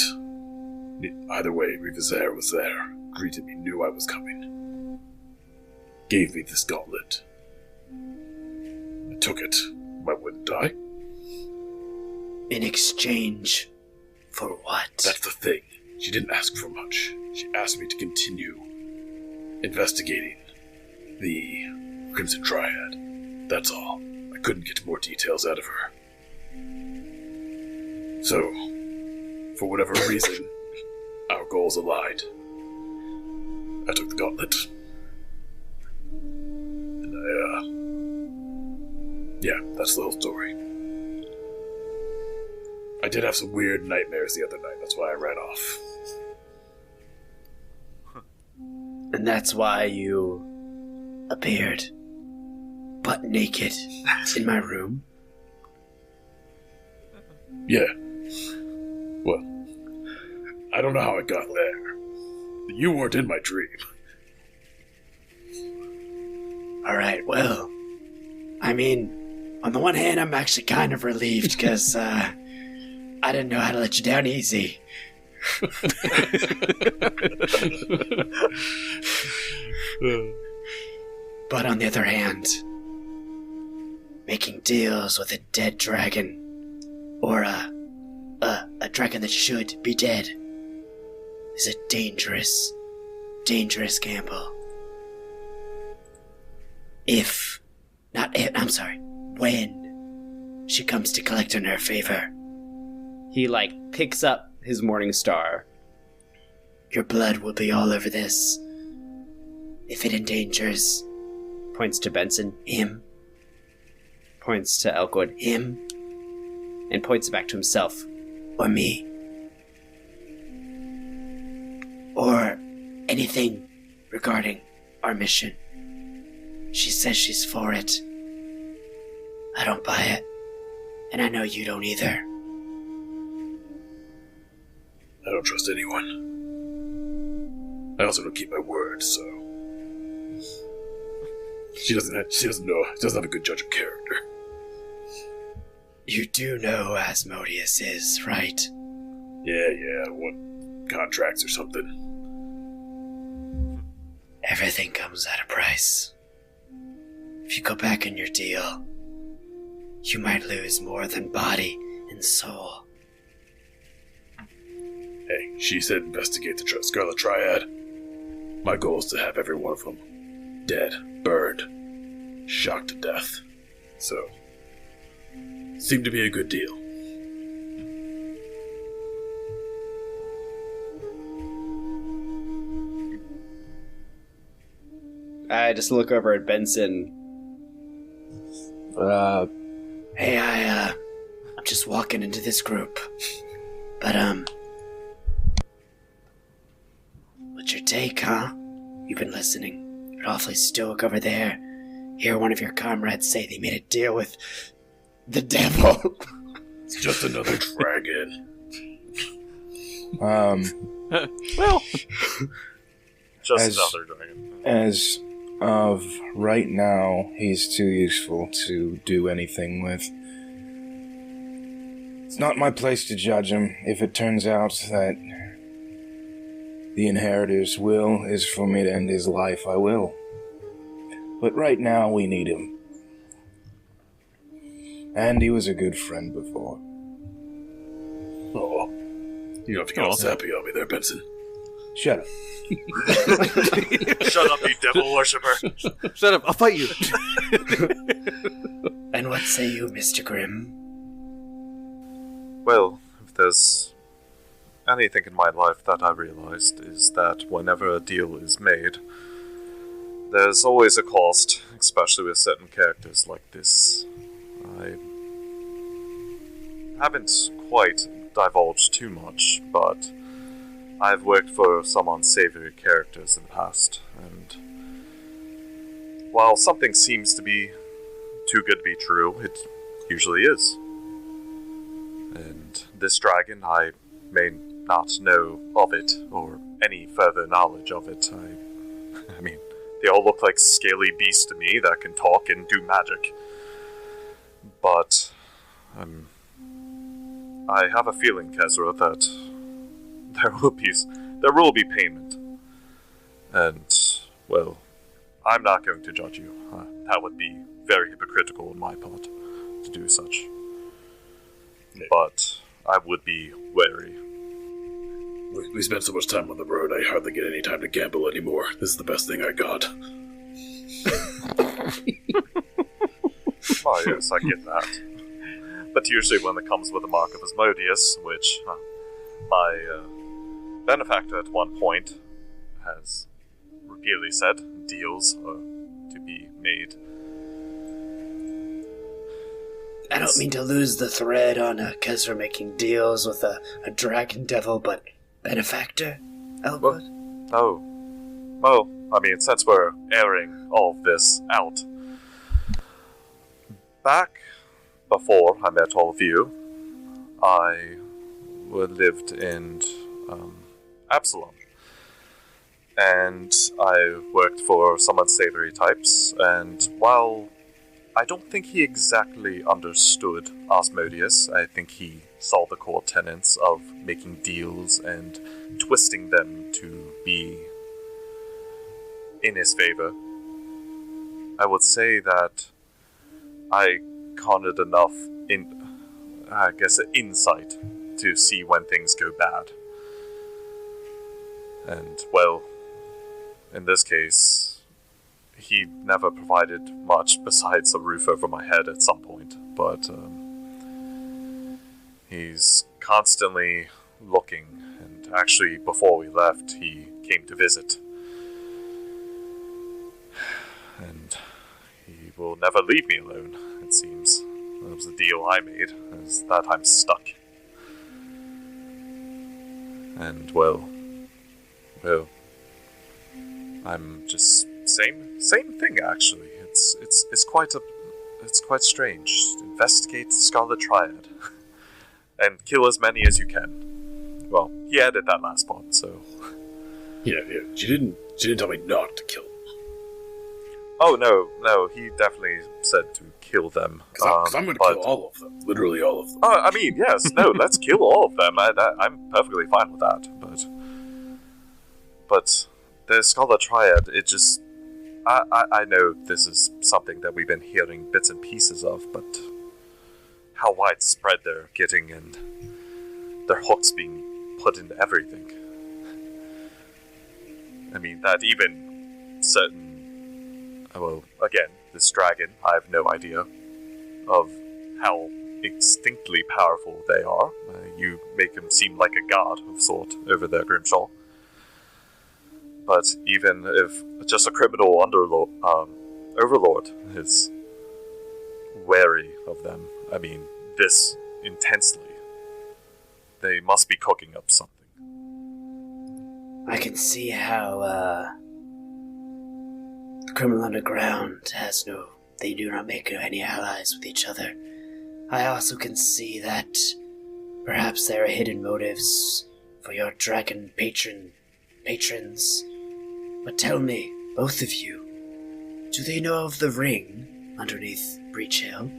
either way, Rivazare was there, greeted me, knew I was coming, gave me this gauntlet. I took it. I wouldn't die. In exchange for what? That's the thing. She didn't ask for much. She asked me to continue investigating the Crimson Triad. That's all. I couldn't get more details out of her. So, for whatever reason, our goals allied. I took the gauntlet. And yeah, that's the whole story. I did have some weird nightmares the other night, that's why I ran off. And that's why you appeared butt naked in my room? Yeah. Well, I don't know how I got there. But you weren't in my dream. Alright, well, I mean, on the one hand, I'm actually kind of relieved, because, I didn't know how to let you down easy. But on the other hand, making deals with a dead dragon, or a dragon that should be dead, is a dangerous, dangerous gamble. When she comes to collect on her favor. He, picks up his Morning Star. Your blood will be all over this. If it endangers, points to Benson, him. Points to Elkwood, him. And points back to himself, or me. Or anything regarding our mission. She says she's for it. I don't buy it. And I know you don't either. I don't trust anyone. I also don't keep my word, so... She doesn't have a good judge of character. You do know who Asmodeus is, right? Yeah, what contracts or something. Everything comes at a price. If you go back on your deal, you might lose more than body and soul. Hey, she said investigate the Scarlet Triad. My goal is to have every one of them dead, burned, shocked to death. So, seemed to be a good deal. I just look over at Benson. Hey, I'm just walking into this group. But, what's your take, huh? You've been listening. You're awfully stoic over there. Hear one of your comrades say they made a deal with the devil. It's just another dragon. Well, Just another dragon. As of right now, he's too useful to do anything with. It's not my place to judge him. If it turns out that the inheritor's will is for me to end his life, I will. But right now, we need him. And he was a good friend before. Oh. You don't have to get all sappy on me there, Benson. Shut up. Shut up, you devil worshipper. Shut up, I'll fight you. And what say you, Mr. Grimm? Well, if there's anything in my life that I realized is that whenever a deal is made, there's always a cost, especially with certain characters like this. I haven't quite divulged too much, but I've worked for some unsavory characters in the past, and while something seems to be too good to be true, it usually is. And this dragon, I may not know of it, or any further knowledge of it. I mean, they all look like scaly beasts to me that can talk and do magic. But I have a feeling, Kezra, that there will be payment. And, well, I'm not going to judge you. That would be very hypocritical on my part to do such. But I would be wary. We spent so much time on the road, I hardly get any time to gamble anymore. This is the best thing I got. Oh, yes, I get that. But usually when it comes with the Mark of Asmodeus, which my benefactor at one point has repeatedly said deals are to be made. I don't mean to lose the thread on Kezra making deals with a dragon devil, but benefactor? Elwood? Oh. Well, I mean, since we're airing all of this out, back before I met all of you, I lived in Absalom. And I worked for some unsavory types, and while I don't think he exactly understood Asmodeus, I think he saw the core tenets of making deals and twisting them to be in his favor. I would say that I garnered enough insight to see when things go bad. And, well, in this case, he never provided much besides a roof over my head at some point, but he's constantly looking, and actually before we left, he came to visit. And he will never leave me alone, it seems. That was the deal I made, is that I'm stuck. And, well, I'm just same thing actually. It's quite strange. Investigate the Scarlet Triad and kill as many as you can. Well, he added that last part, so yeah. She didn't tell me not to kill them. Oh no, he definitely said to kill them. Because I'm going to kill all of them, literally all of them. I mean, yes, no, let's kill all of them. I'm perfectly fine with that, but the Scarlet Triad, it just... I know this is something that we've been hearing bits and pieces of, but how widespread they're getting and their hooks being put into everything. I mean, that even certain... Well, again, this dragon, I have no idea of how distinctly powerful they are. You make them seem like a god of sort over there, Grimshaw. But even if just a criminal overlord is wary of them, I mean, this intensely, they must be cooking up something. I can see how, the criminal underground they do not make any allies with each other. I also can see that perhaps there are hidden motives for your dragon patrons. But tell me, both of you, do they know of the ring underneath Breach Hill?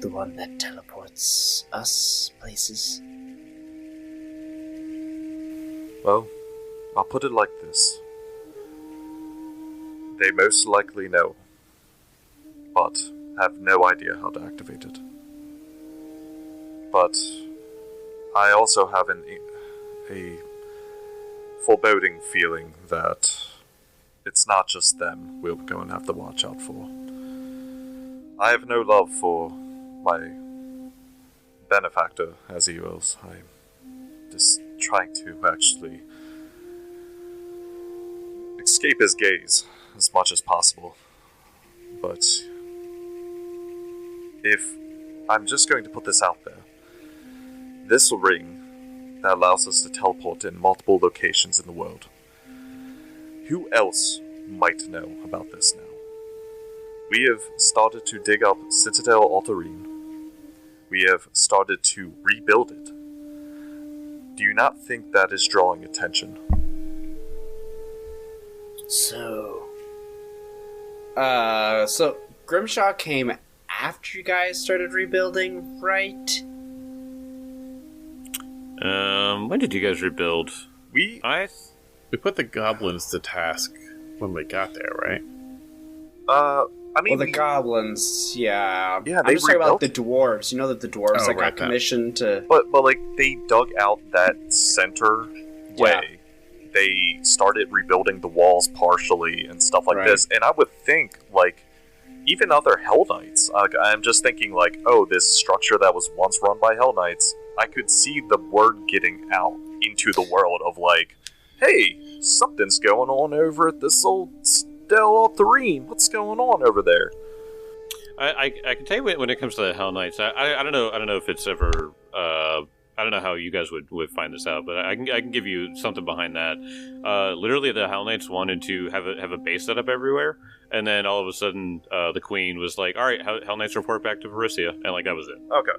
The one that teleports us places? Well, I'll put it like this. They most likely know, but have no idea how to activate it. But I also have a foreboding feeling that it's not just them we're going to have to watch out for. I have no love for my benefactor, as he wills. I'm just trying to actually escape his gaze as much as possible. But if I'm just going to put this out there, this ring that allows us to teleport in multiple locations in the world, who else might know about this now? We have started to dig up Citadel Altarine. We have started to rebuild it. Do you not think that is drawing attention? So Grimshaw came after you guys started rebuilding, right? When did you guys rebuild? We put the goblins to task when we got there, right? I mean, well, the goblins, yeah. Yeah, I'm just talking about the dwarves. You know that the dwarves got commissioned to... But like, they dug out that center way. Yeah. They started rebuilding the walls partially and stuff like this. And I would think, like, even other Hell Knights, I'm just thinking, like, oh, this structure that was once run by Hell Knights, I could see the word getting out into the world of, like, hey, something's going on over at this old Citadel Altarine. What's going on over there? I can tell you when it comes to the Hell Knights, I don't know if it's ever I don't know how you guys would find this out, but I can give you something behind that. Literally, the Hell Knights wanted to have a base set up everywhere, and then all of a sudden, the Queen was like, "All right, Hell Knights report back to Varisia," and like that was it. Okay.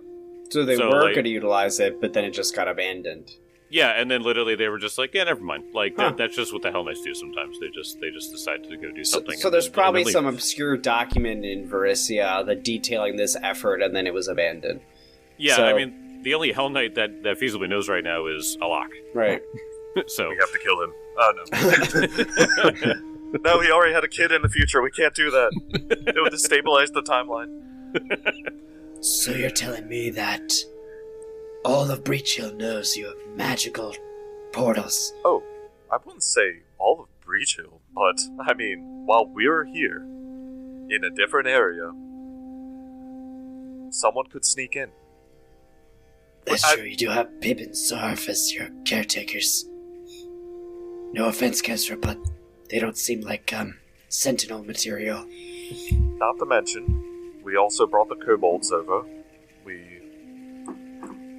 So they were going to utilize it, but then it just got abandoned. Yeah, and then literally they were just like, "Yeah, never mind." Like that's just what the Hell Knights do sometimes. They just decide to go do something. So there's probably some obscure document in Varisia that detailing this effort, and then it was abandoned. Yeah, I mean. The only Hell Knight that feasibly knows right now is Alak. Right. So we have to kill him. Oh, no. No, he already had a kid in the future. We can't do that. It would destabilize the timeline. So you're telling me that all of Breach Hill knows you have magical portals? Oh, I wouldn't say all of Breach Hill, but, I mean, while we're here, in a different area, someone could sneak in. That's true, you do have Pip and Zarf as your caretakers. No offense, Kesra, but they don't seem like, Sentinel material. Not to mention, we also brought the kobolds over.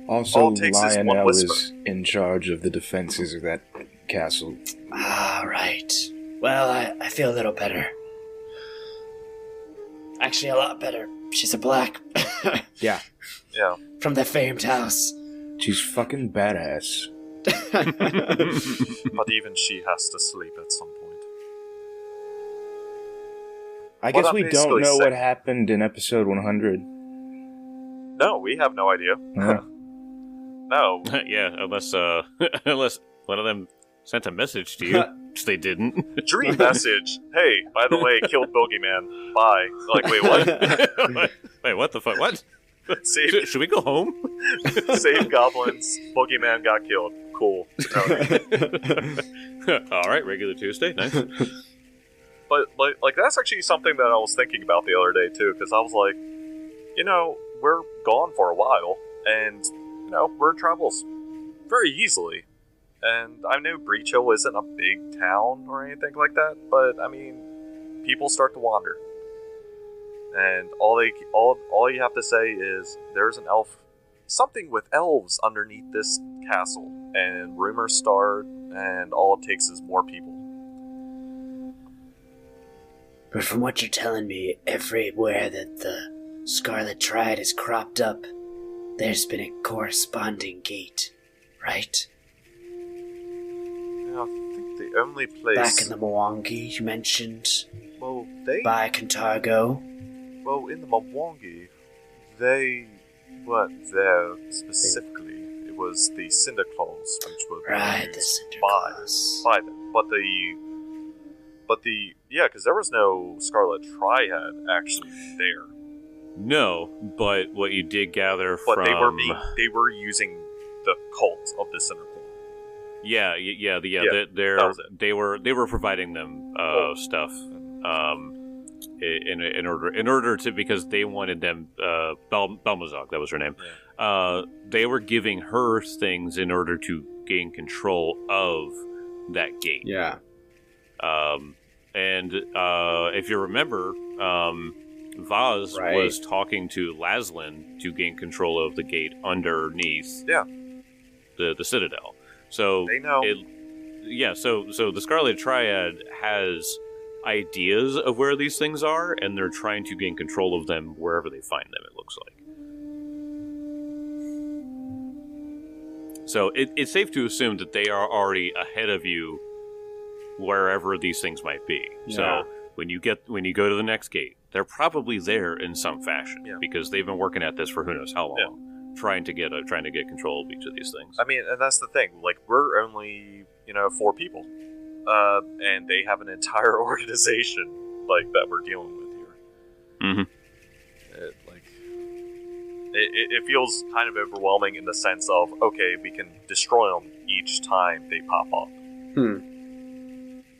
Also, Lionel is in charge of the defenses of that castle. Ah, right. Well, I feel a little better. Actually, a lot better. She's a black. Yeah. Yeah. From the famed house. She's fucking badass. But even she has to sleep at some point. I guess we don't know what happened in episode 100. No, we have no idea. No. Yeah, unless one of them sent a message to you, which they didn't. Dream message. Hey, by the way, killed Boogeyman. Bye. Like, wait, what? Wait, what the fuck? What? Should we go home? Save goblins. Boogeyman got killed. Cool. All right, regular Tuesday. Nice. But like that's actually something that I was thinking about the other day too, because I was like, we're gone for a while, and word travels very easily. And I know Breach Hill isn't a big town or anything like that, but I mean, people start to wander. And all you have to say is there's an elf, something with elves underneath this castle, and rumors start, and all it takes is more people. But from what you're telling me, everywhere that the Scarlet Triad is cropped up, there's been a corresponding gate, right? Yeah, I think the only place... Back in the Mwangi, you mentioned. Well, they... By Cantargo. Well, in the Mwangi, they weren't there specifically. It was the Cinder Claws, which were used by them. But the yeah, because there was no Scarlet Triad actually there. No, but what you did gather but from... they were using the cult of the Cinder Claw. Yeah. They were providing them stuff. In order to, because they wanted them, Belmazog, that was her name. Yeah. They were giving her things in order to gain control of that gate. Yeah. And if you remember, Vaz was talking to Laszlo to gain control of the gate underneath. Yeah. The Citadel. So they know. So the Scarlet Triad has ideas of where these things are, and they're trying to gain control of them wherever they find them, it looks like. So it's safe to assume that they are already ahead of you wherever these things might be. Yeah. So when you go to the next gate, they're probably there in some fashion, because they've been working at this for who knows how long, trying to get control of each of these things. I mean, and that's the thing. Like, we're only 4 people. And they have an entire organization that we're dealing with here. Mm-hmm. It feels kind of overwhelming in the sense of, okay, we can destroy them each time they pop up.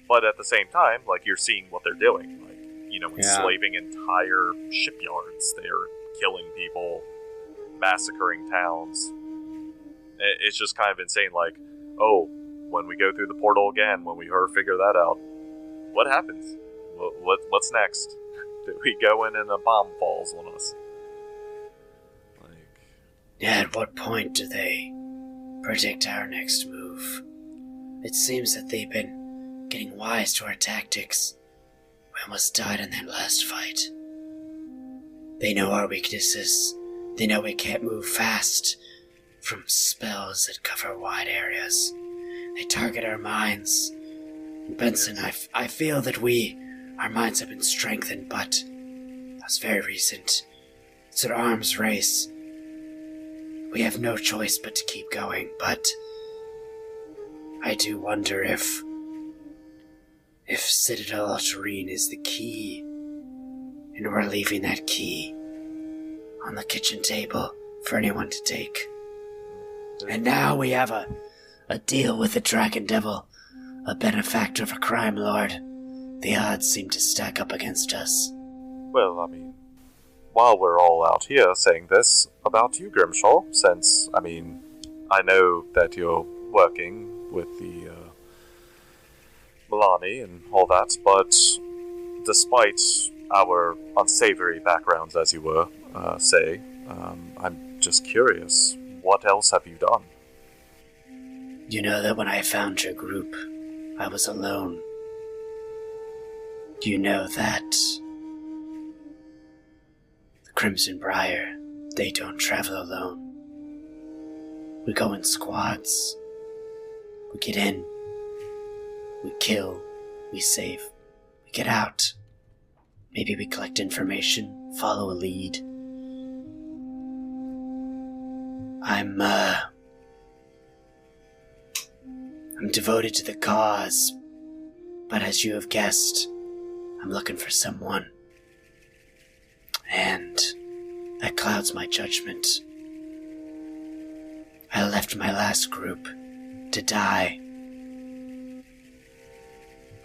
But at the same time, you're seeing what they're doing, enslaving entire shipyards. They're killing people, massacring towns. It's just kind of insane. When we go through the portal again, when we figure that out, what happens? What's next? Do we go in and a bomb falls on us? At what point do they predict our next move? It seems that they've been getting wise to our tactics. We almost died in that last fight. They know our weaknesses. They know we can't move fast from spells that cover wide areas. They target our minds. And Benson, I feel that our minds have been strengthened, but that's very recent. It's an arms race. We have no choice but to keep going, but I do wonder if Citadel Alterine is the key, and we're leaving that key on the kitchen table for anyone to take. And now we have a deal with the Dragon Devil, a benefactor of a crime lord. The odds seem to stack up against us. Well, I mean, while we're all out here saying this about you, Grimshaw, since, I know that you're working with the Milani and all that, but despite our unsavory backgrounds, as you were, I'm just curious, what else have you done? You know that when I found your group, I was alone. You know that the Crimson Briar, they don't travel alone. We go in squads. We get in. We kill. We save. We get out. Maybe we collect information, follow a lead. I'm devoted to the cause, but as you have guessed, I'm looking for someone. And that clouds my judgment. I left my last group to die.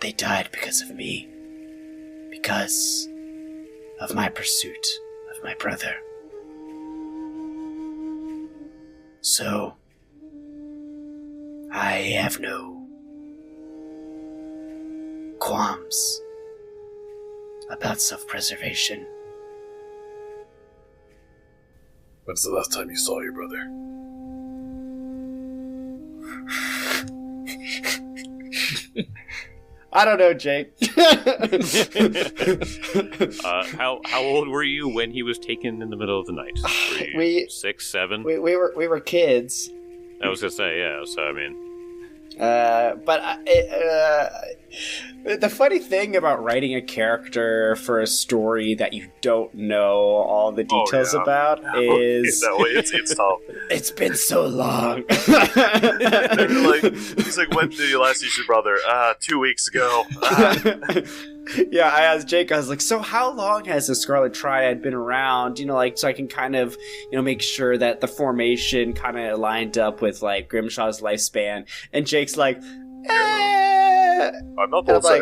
They died because of me. Because of my pursuit of my brother. So, I have no qualms about self-preservation. When's the last time you saw your brother? I don't know, Jake. How old were you when he was taken in the middle of the night? Were you 6, 7? We were kids. I was gonna say, yeah. So The funny thing about writing a character for a story that you don't know all the details about is it's tough. It's been so long. He's like, when did you last see your brother? 2 weeks ago. Yeah, I asked Jake, I was like, so how long has the Scarlet Triad been around? You know, like, so I can kind of, you know, make sure that the formation kind of lined up with, like, Grimshaw's lifespan. And Jake's like, I'm not going to say.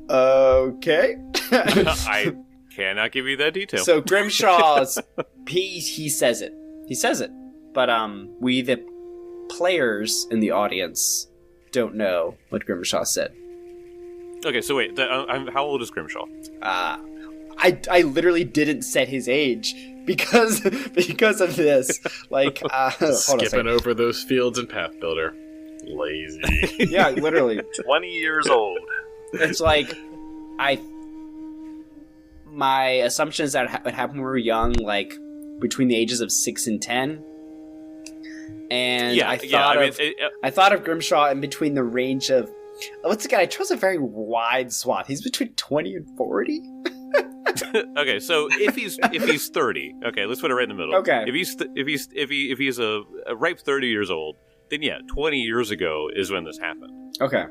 Okay. I cannot give you that detail. So Grimshaw's, he says it. He says it. But, we, the players in the audience, don't know what Grimshaw said. Okay, so wait, how old is Grimshaw? I literally didn't set his age because of this. Like, skipping over those fields in Path Builder. Lazy. Yeah, literally. 20 years old. It's like, my assumption is that it happened when we were young, like, between the ages of 6 and 10. And I thought of Grimshaw in between the range of, once again, I chose a very wide swath. He's between 20 and 40. Okay, so if he's 30, okay, let's put it right in the middle. Okay. If he's a ripe 30 years old, then yeah, 20 years ago is when this happened. Okay.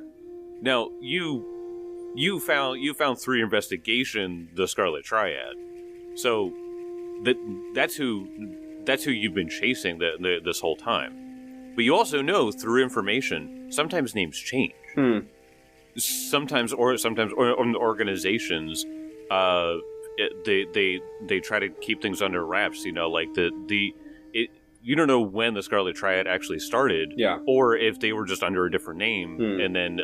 Now you found through your investigation the Scarlet Triad, so that's who you've been chasing this whole time. But you also know through information sometimes names change. Sometimes organizations they try to keep things under wraps. You know, like you don't know when the Scarlet Triad actually started, or if they were just under a different name and then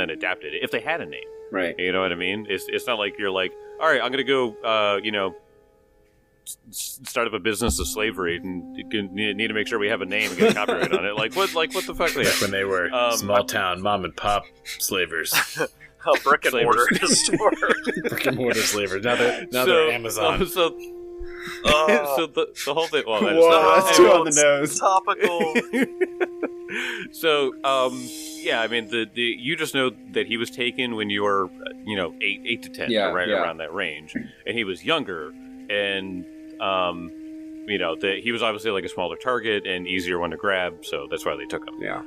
adapted it if they had a name. Right. You know what I mean? It's not like you're like, all right, I'm gonna go start up a business of slavery and need to make sure we have a name and get a copyright on it. Like what the fuck? Back when they were small town mom and pop slavers. Brick and mortar store. Brick and mortar slavers. Now they're Amazon. So the whole thing. Well, that's too on the nose. Topical. So, yeah, I mean, you just know that he was taken when you were, 8 to 10, around that range, and he was younger, and that he was obviously like a smaller target and easier one to grab, so that's why they took him. Yeah.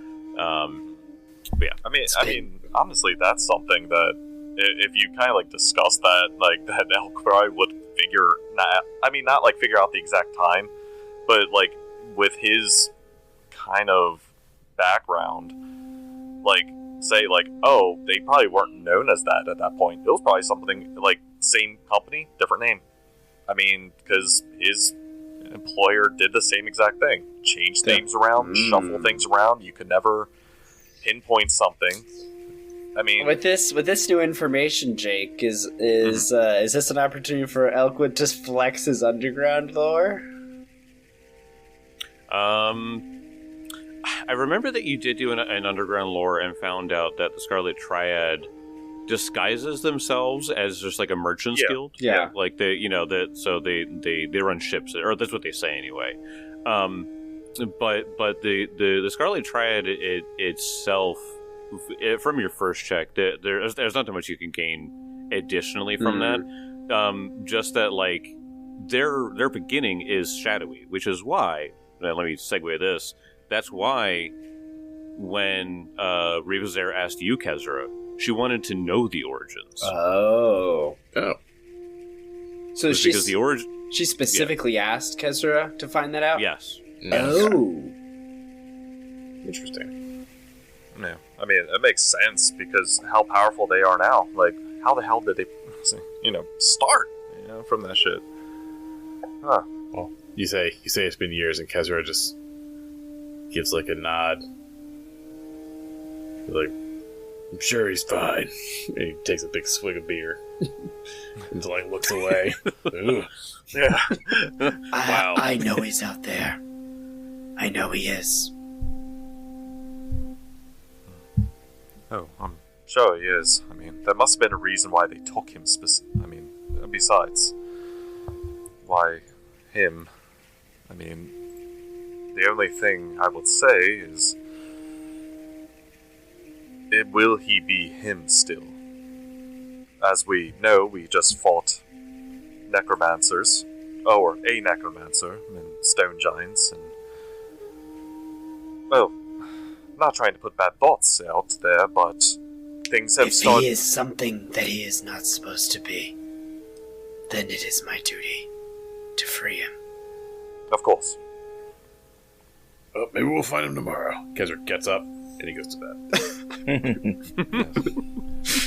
But yeah. I mean, honestly, that's something that if you kind of like discuss that, like that Elk probably would not like figure out the exact time, but like with his kind of background, like say like, oh, they probably weren't known as that at that point. It was probably something like same company, different name. I mean, because his employer did the same exact thing. Change names around, shuffle things around. You could never pinpoint something. I mean, with this new information, Jake, is this an opportunity for Elkwood to flex his underground lore? I remember that you did do an underground lore and found out that the Scarlet Triad disguises themselves as just like a merchant's guild. Yeah. Like they run ships, or that's what they say anyway. But the Scarlet Triad itself, from your first check, there's not too much you can gain additionally from that. Just that like their beginning is shadowy, which is why. Let me segue this. That's why when Reva asked you, Kezra, she wanted to know the origins. Oh. So because the origin. She specifically asked Kezra to find that out? Yes. Oh. Interesting. Yeah. I mean, it makes sense because how powerful they are now. Like, how the hell did they, start, from that shit? Huh. Well, you say it's been years, and Kezra just gives like a nod. Like, I'm sure he's fine. And he takes a big swig of beer and like looks away. Yeah. Wow. I know he's out there. I know he is. Oh, I'm sure he is. I mean, there must have been a reason why they took him besides, why him? I mean, the only thing I would say is will he be him still? As we know, we just fought necromancers, or a necromancer, and stone giants, and well, I'm not trying to put bad thoughts out there, but things have started. If he is something that he is not supposed to be, then it is my duty to free him. Of course. Oh, maybe we'll find him tomorrow. Kezra gets up and he goes to bed.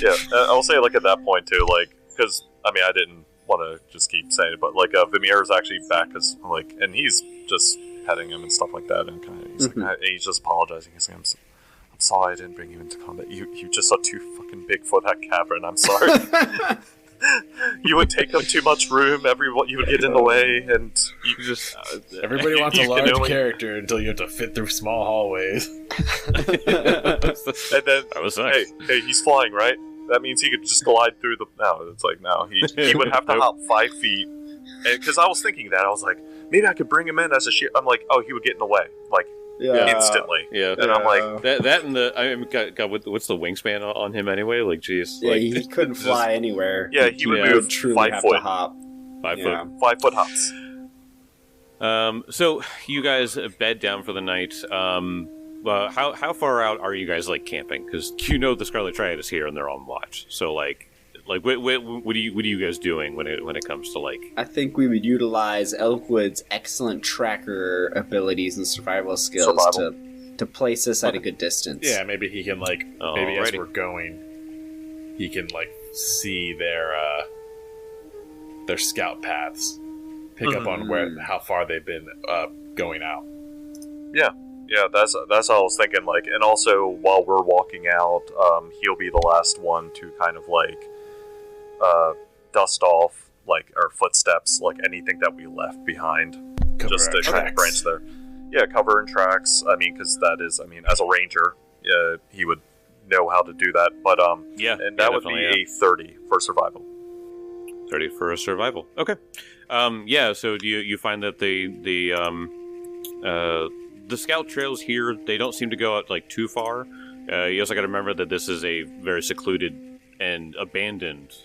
Yeah, I'll say, like, at that point, too, like, because, I mean, I didn't want to just keep saying it, but, like, Vimir is actually back, because, like, and he's just petting him and stuff like that, and kind of, he's just apologizing. He's like, I'm sorry I didn't bring you into combat. You just are too fucking big for that cavern, I'm sorry. You would take up too much room, you would get in the way, and you just... Everybody wants a large character until you have to fit through small hallways. And then, that was nice. Hey, he's flying, right? That means he could just glide through the... No, it's like, no, he would have to hop 5 feet. Because I was thinking that, I was like, maybe I could bring him in as a shield. I'm like, oh, he would get in the way, like, instantly. Yeah. And I'm like... That and the... I mean, God, what's the wingspan on him anyway? Like, jeez. Yeah, like, he couldn't fly anywhere. Yeah, he would move truly 5 have foot. to hop. 5 foot. 5 foot hops. So, you guys bed down for the night. How far out are you guys, like, camping? Because you know the Scarlet Triad is here and they're on watch. So, like what are you guys doing when it comes to, like... I think we would utilize Elkwood's excellent tracker abilities and survival skills to place us at a good distance. Yeah, maybe he can, like, as we're going, he can, like, see their scout paths, pick up on how far they've been going out. Yeah, that's what I was thinking, like, and also while we're walking out, he'll be the last one to kind of, like, dust off, like, our footsteps, like, anything that we left behind. Just to kind of branch there. Yeah, cover and tracks, I mean, because that is, I mean, as a ranger, he would know how to do that, but, and that would be a 30 for survival. 30 for survival. Okay. So you find that the scout trails here, they don't seem to go out, like, too far. You also got to remember that this is a very secluded and abandoned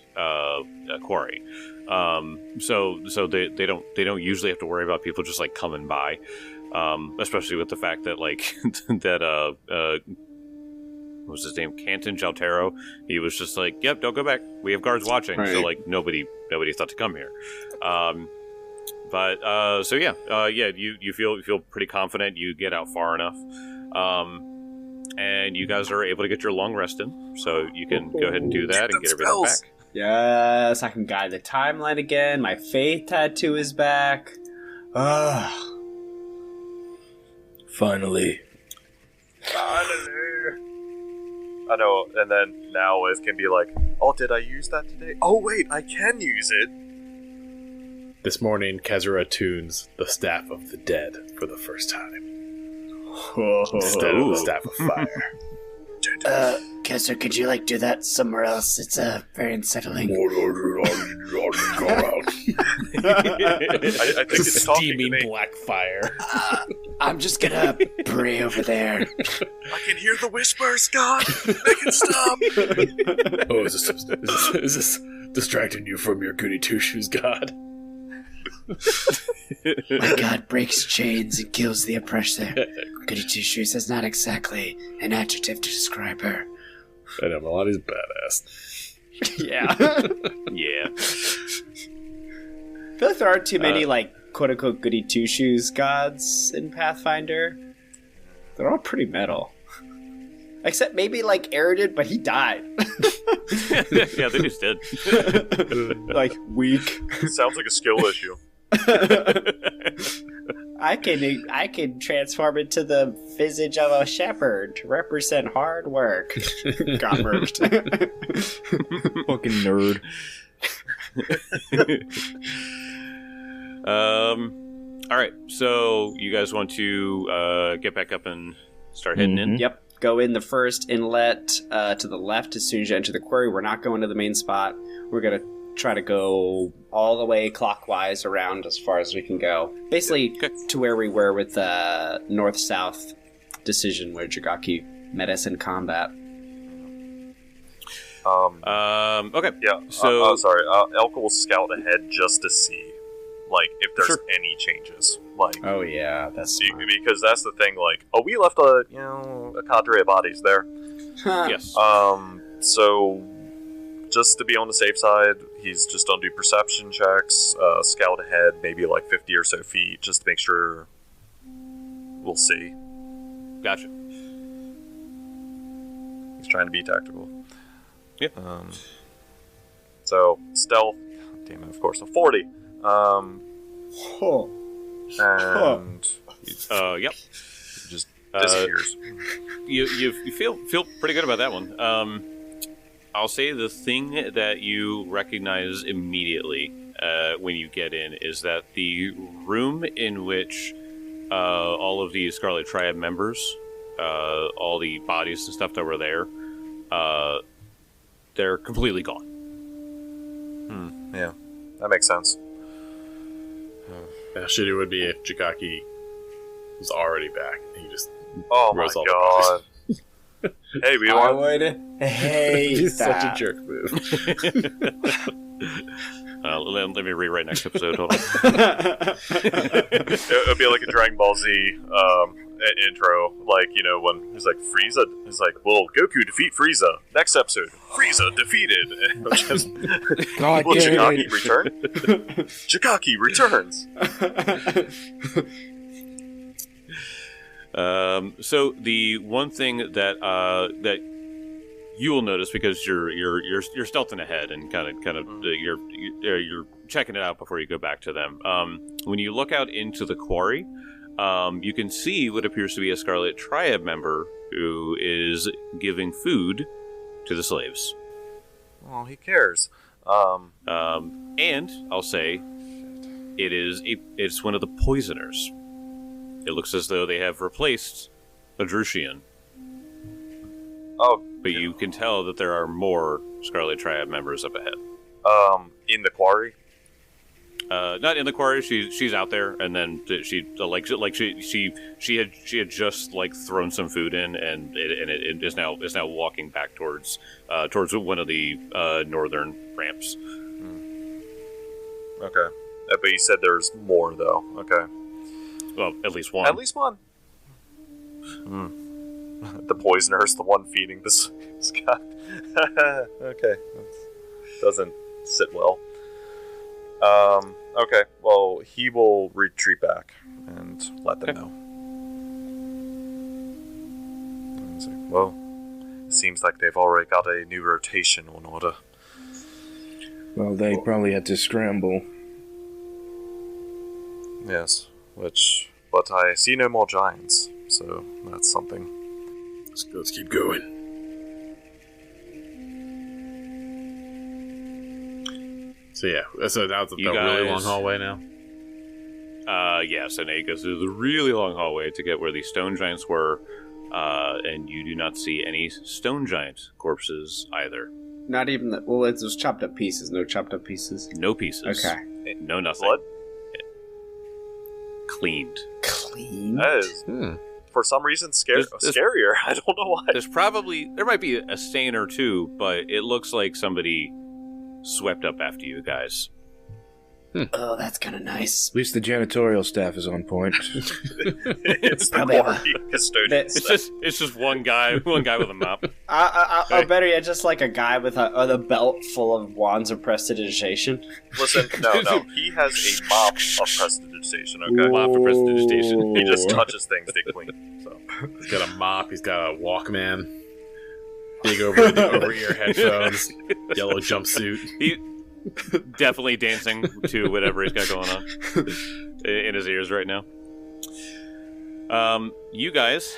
quarry. So they don't usually have to worry about people just, like, coming by. Especially with the fact that, like, what was his name? Canton Jaltero. He was just like, yep, don't go back. We have guards watching. Right. So, like, nobody thought to come here. You feel pretty confident. You get out far enough, and you guys are able to get your long rest in. So you can go ahead and do that and get everything back. Yes, I can guide the timeline again. My faith tattoo is back. Finally. I know, and then now it can be like, oh, did I use that today? Oh, wait, I can use it. This morning, Kezra attunes the Staff of the Dead for the first time. Instead of the Staff of Fire. Kezra, could you, like, do that somewhere else? It's very unsettling. I think it's steaming black fire. I'm just gonna pray over there. I can hear the whispers, God. Make it stop. Oh, is this distracting you from your goody two-shoes, God? My God breaks chains and kills the oppressor. Goody two-shoes is not exactly an adjective to describe her. I know, Melani's badass. Yeah. Yeah. I feel like there aren't too many, like, quote-unquote goody two-shoes gods in Pathfinder. They're all pretty metal. Except maybe, like, Eridan, but he died. Yeah, they just did. Like, weak. Sounds like a skill issue. I can transform into the visage of a shepherd to represent hard work. Got murked. Fucking nerd. All right. So you guys want to get back up and start heading in? Yep. Go in the first inlet to the left as soon as you enter the quarry. We're not going to the main spot. We're going to try to go all the way clockwise around as far as we can go. Basically to where we were with the north-south decision where Jagaki met us in combat. Okay. Yeah. So, sorry. Elka will scout ahead just to see, like, if there's any changes. Like, oh yeah, that's smart. because that's the thing. Like, we left a cadre of bodies there. yes. So just to be on the safe side, he's just gonna do perception checks, scout ahead, maybe like 50 or so feet, just to make sure. We'll see. Gotcha. He's trying to be tactical. Yep. So stealth. Damn it! Of course, a 40. And yep. just disappears. You feel pretty good about that one. I'll say the thing that you recognize immediately when you get in is that the room in which all of the Scarlet Triad members, all the bodies and stuff that were there, they're completely gone. Yeah, that makes sense. How shitty it would be if Jikaki was already back and he just Oh my god. Hey, we I want. would hate He's that. such a jerk move. Let me rewrite next episode. Hold on. It would be like a Dragon Ball Z intro, like, when he's like, Frieza, he's like, well, Goku defeat Frieza. Next episode, Frieza defeated. And just, God, will damn Jikaki it. return? Jikaki returns. So the one thing that that you will notice, because you're stealthing ahead and kind of you're checking it out before you go back to them. When you look out into the quarry, you can see what appears to be a Scarlet Triad member who is giving food to the slaves. Well, he cares. And I'll say it's one of the poisoners. It looks as though they have replaced Adrusian. Oh, but you can tell that there are more Scarlet Triad members up ahead. In the quarry. Not in the quarry. She's out there, and then she had just like thrown some food in, and it is now walking back towards one of the northern ramps. Okay, but you said there's more though. Okay. Well, at least one. At least one. The poisoner's the one feeding this guy. Okay. Doesn't sit well. Okay. Well, he will retreat back and let them know. Well, seems like they've already got a new rotation on order. Well, they probably had to scramble. Yes. But I see no more giants, so that's something. Let's keep going. So yeah, so now it's a really long hallway now. Yes, and it goes through the really long hallway to get where the stone giants were, and you do not see any stone giant corpses either. Not even the. Well, it's just chopped up pieces. No chopped up pieces. No pieces. Okay. No nothing. Blood? Cleaned. That is, for some reason, scarier. I don't know why. There might be a stain or two, but it looks like somebody swept up after you guys. Oh, that's kind of nice. At least the janitorial staff is on point. It's the Probably quarry custodian. It's just one guy with a mop. Or better yet, just like a guy with a belt full of wands of prestidigitation. Listen, no. He has a mop of prestidigitation, okay? Mop for prestidigitation. He just touches things they clean. So. He's got a mop, he's got a Walkman, big over-ear headphones, yellow jumpsuit. He definitely dancing to whatever he's got going on in his ears right now. You guys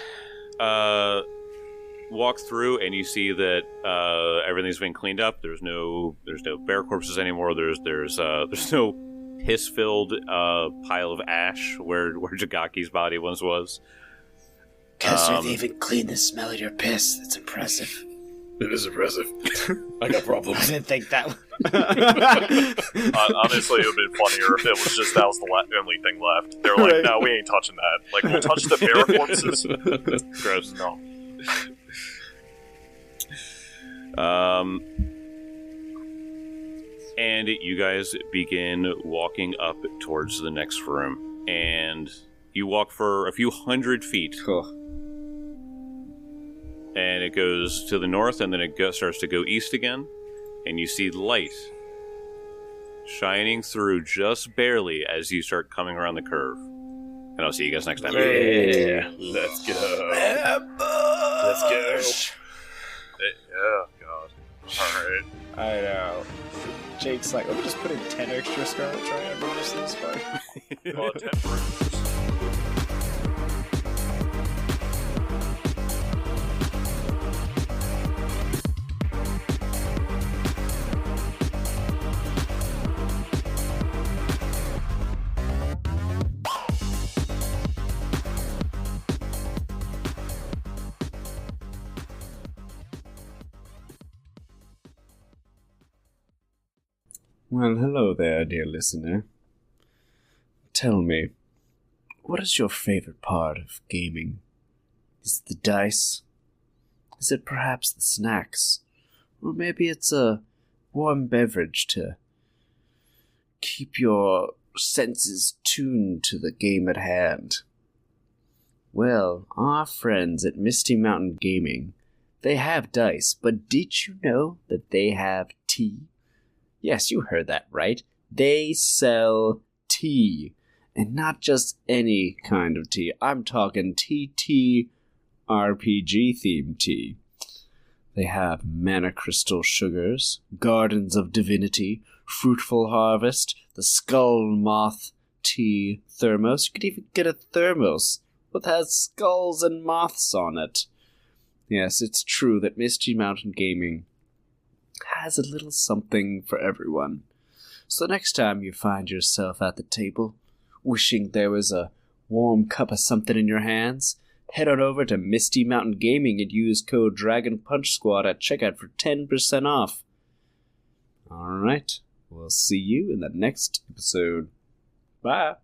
walk through and you see that everything's been cleaned up. There's no bear corpses anymore. There's no piss-filled pile of ash where Jikaki's body once was. Kessler, they even cleaned the smell of your piss. That's impressive. It is impressive. I got problems. I didn't think that. Honestly, it would have been funnier if it was just that was the only thing left. They're like, no, we ain't touching that. Like, we'll touch the bear corpses. Gross. No. And you guys begin walking up towards the next room. And you walk for a few hundred feet. Cool. And it goes to the north, and then it starts to go east again. And you see light shining through just barely as you start coming around the curve. And I'll see you guys next time. Yeah, let's go. Let's go. Yeah, God. Alright. I know. Jake's like, let me just put in 10 extra Scarlet Triumvirs this fight. Well, 10 rooms. Well, hello there, dear listener. Tell me, what is your favorite part of gaming? Is it the dice? Is it perhaps the snacks? Or maybe it's a warm beverage to keep your senses tuned to the game at hand? Well, our friends at Misty Mountain Gaming, they have dice, but did you know that they have tea? Yes, you heard that right. They sell tea. And not just any kind of tea. I'm talking TT RPG themed tea. They have Mana Crystal Sugars, Gardens of Divinity, Fruitful Harvest, the Skull Moth Tea Thermos. You could even get a thermos that has skulls and moths on it. Yes, it's true that Misty Mountain Gaming has a little something for everyone. So next time you find yourself at the table, wishing there was a warm cup of something in your hands, head on over to Misty Mountain Gaming and use code Dragon Punch Squad at checkout for 10% off. Alright, we'll see you in the next episode. Bye!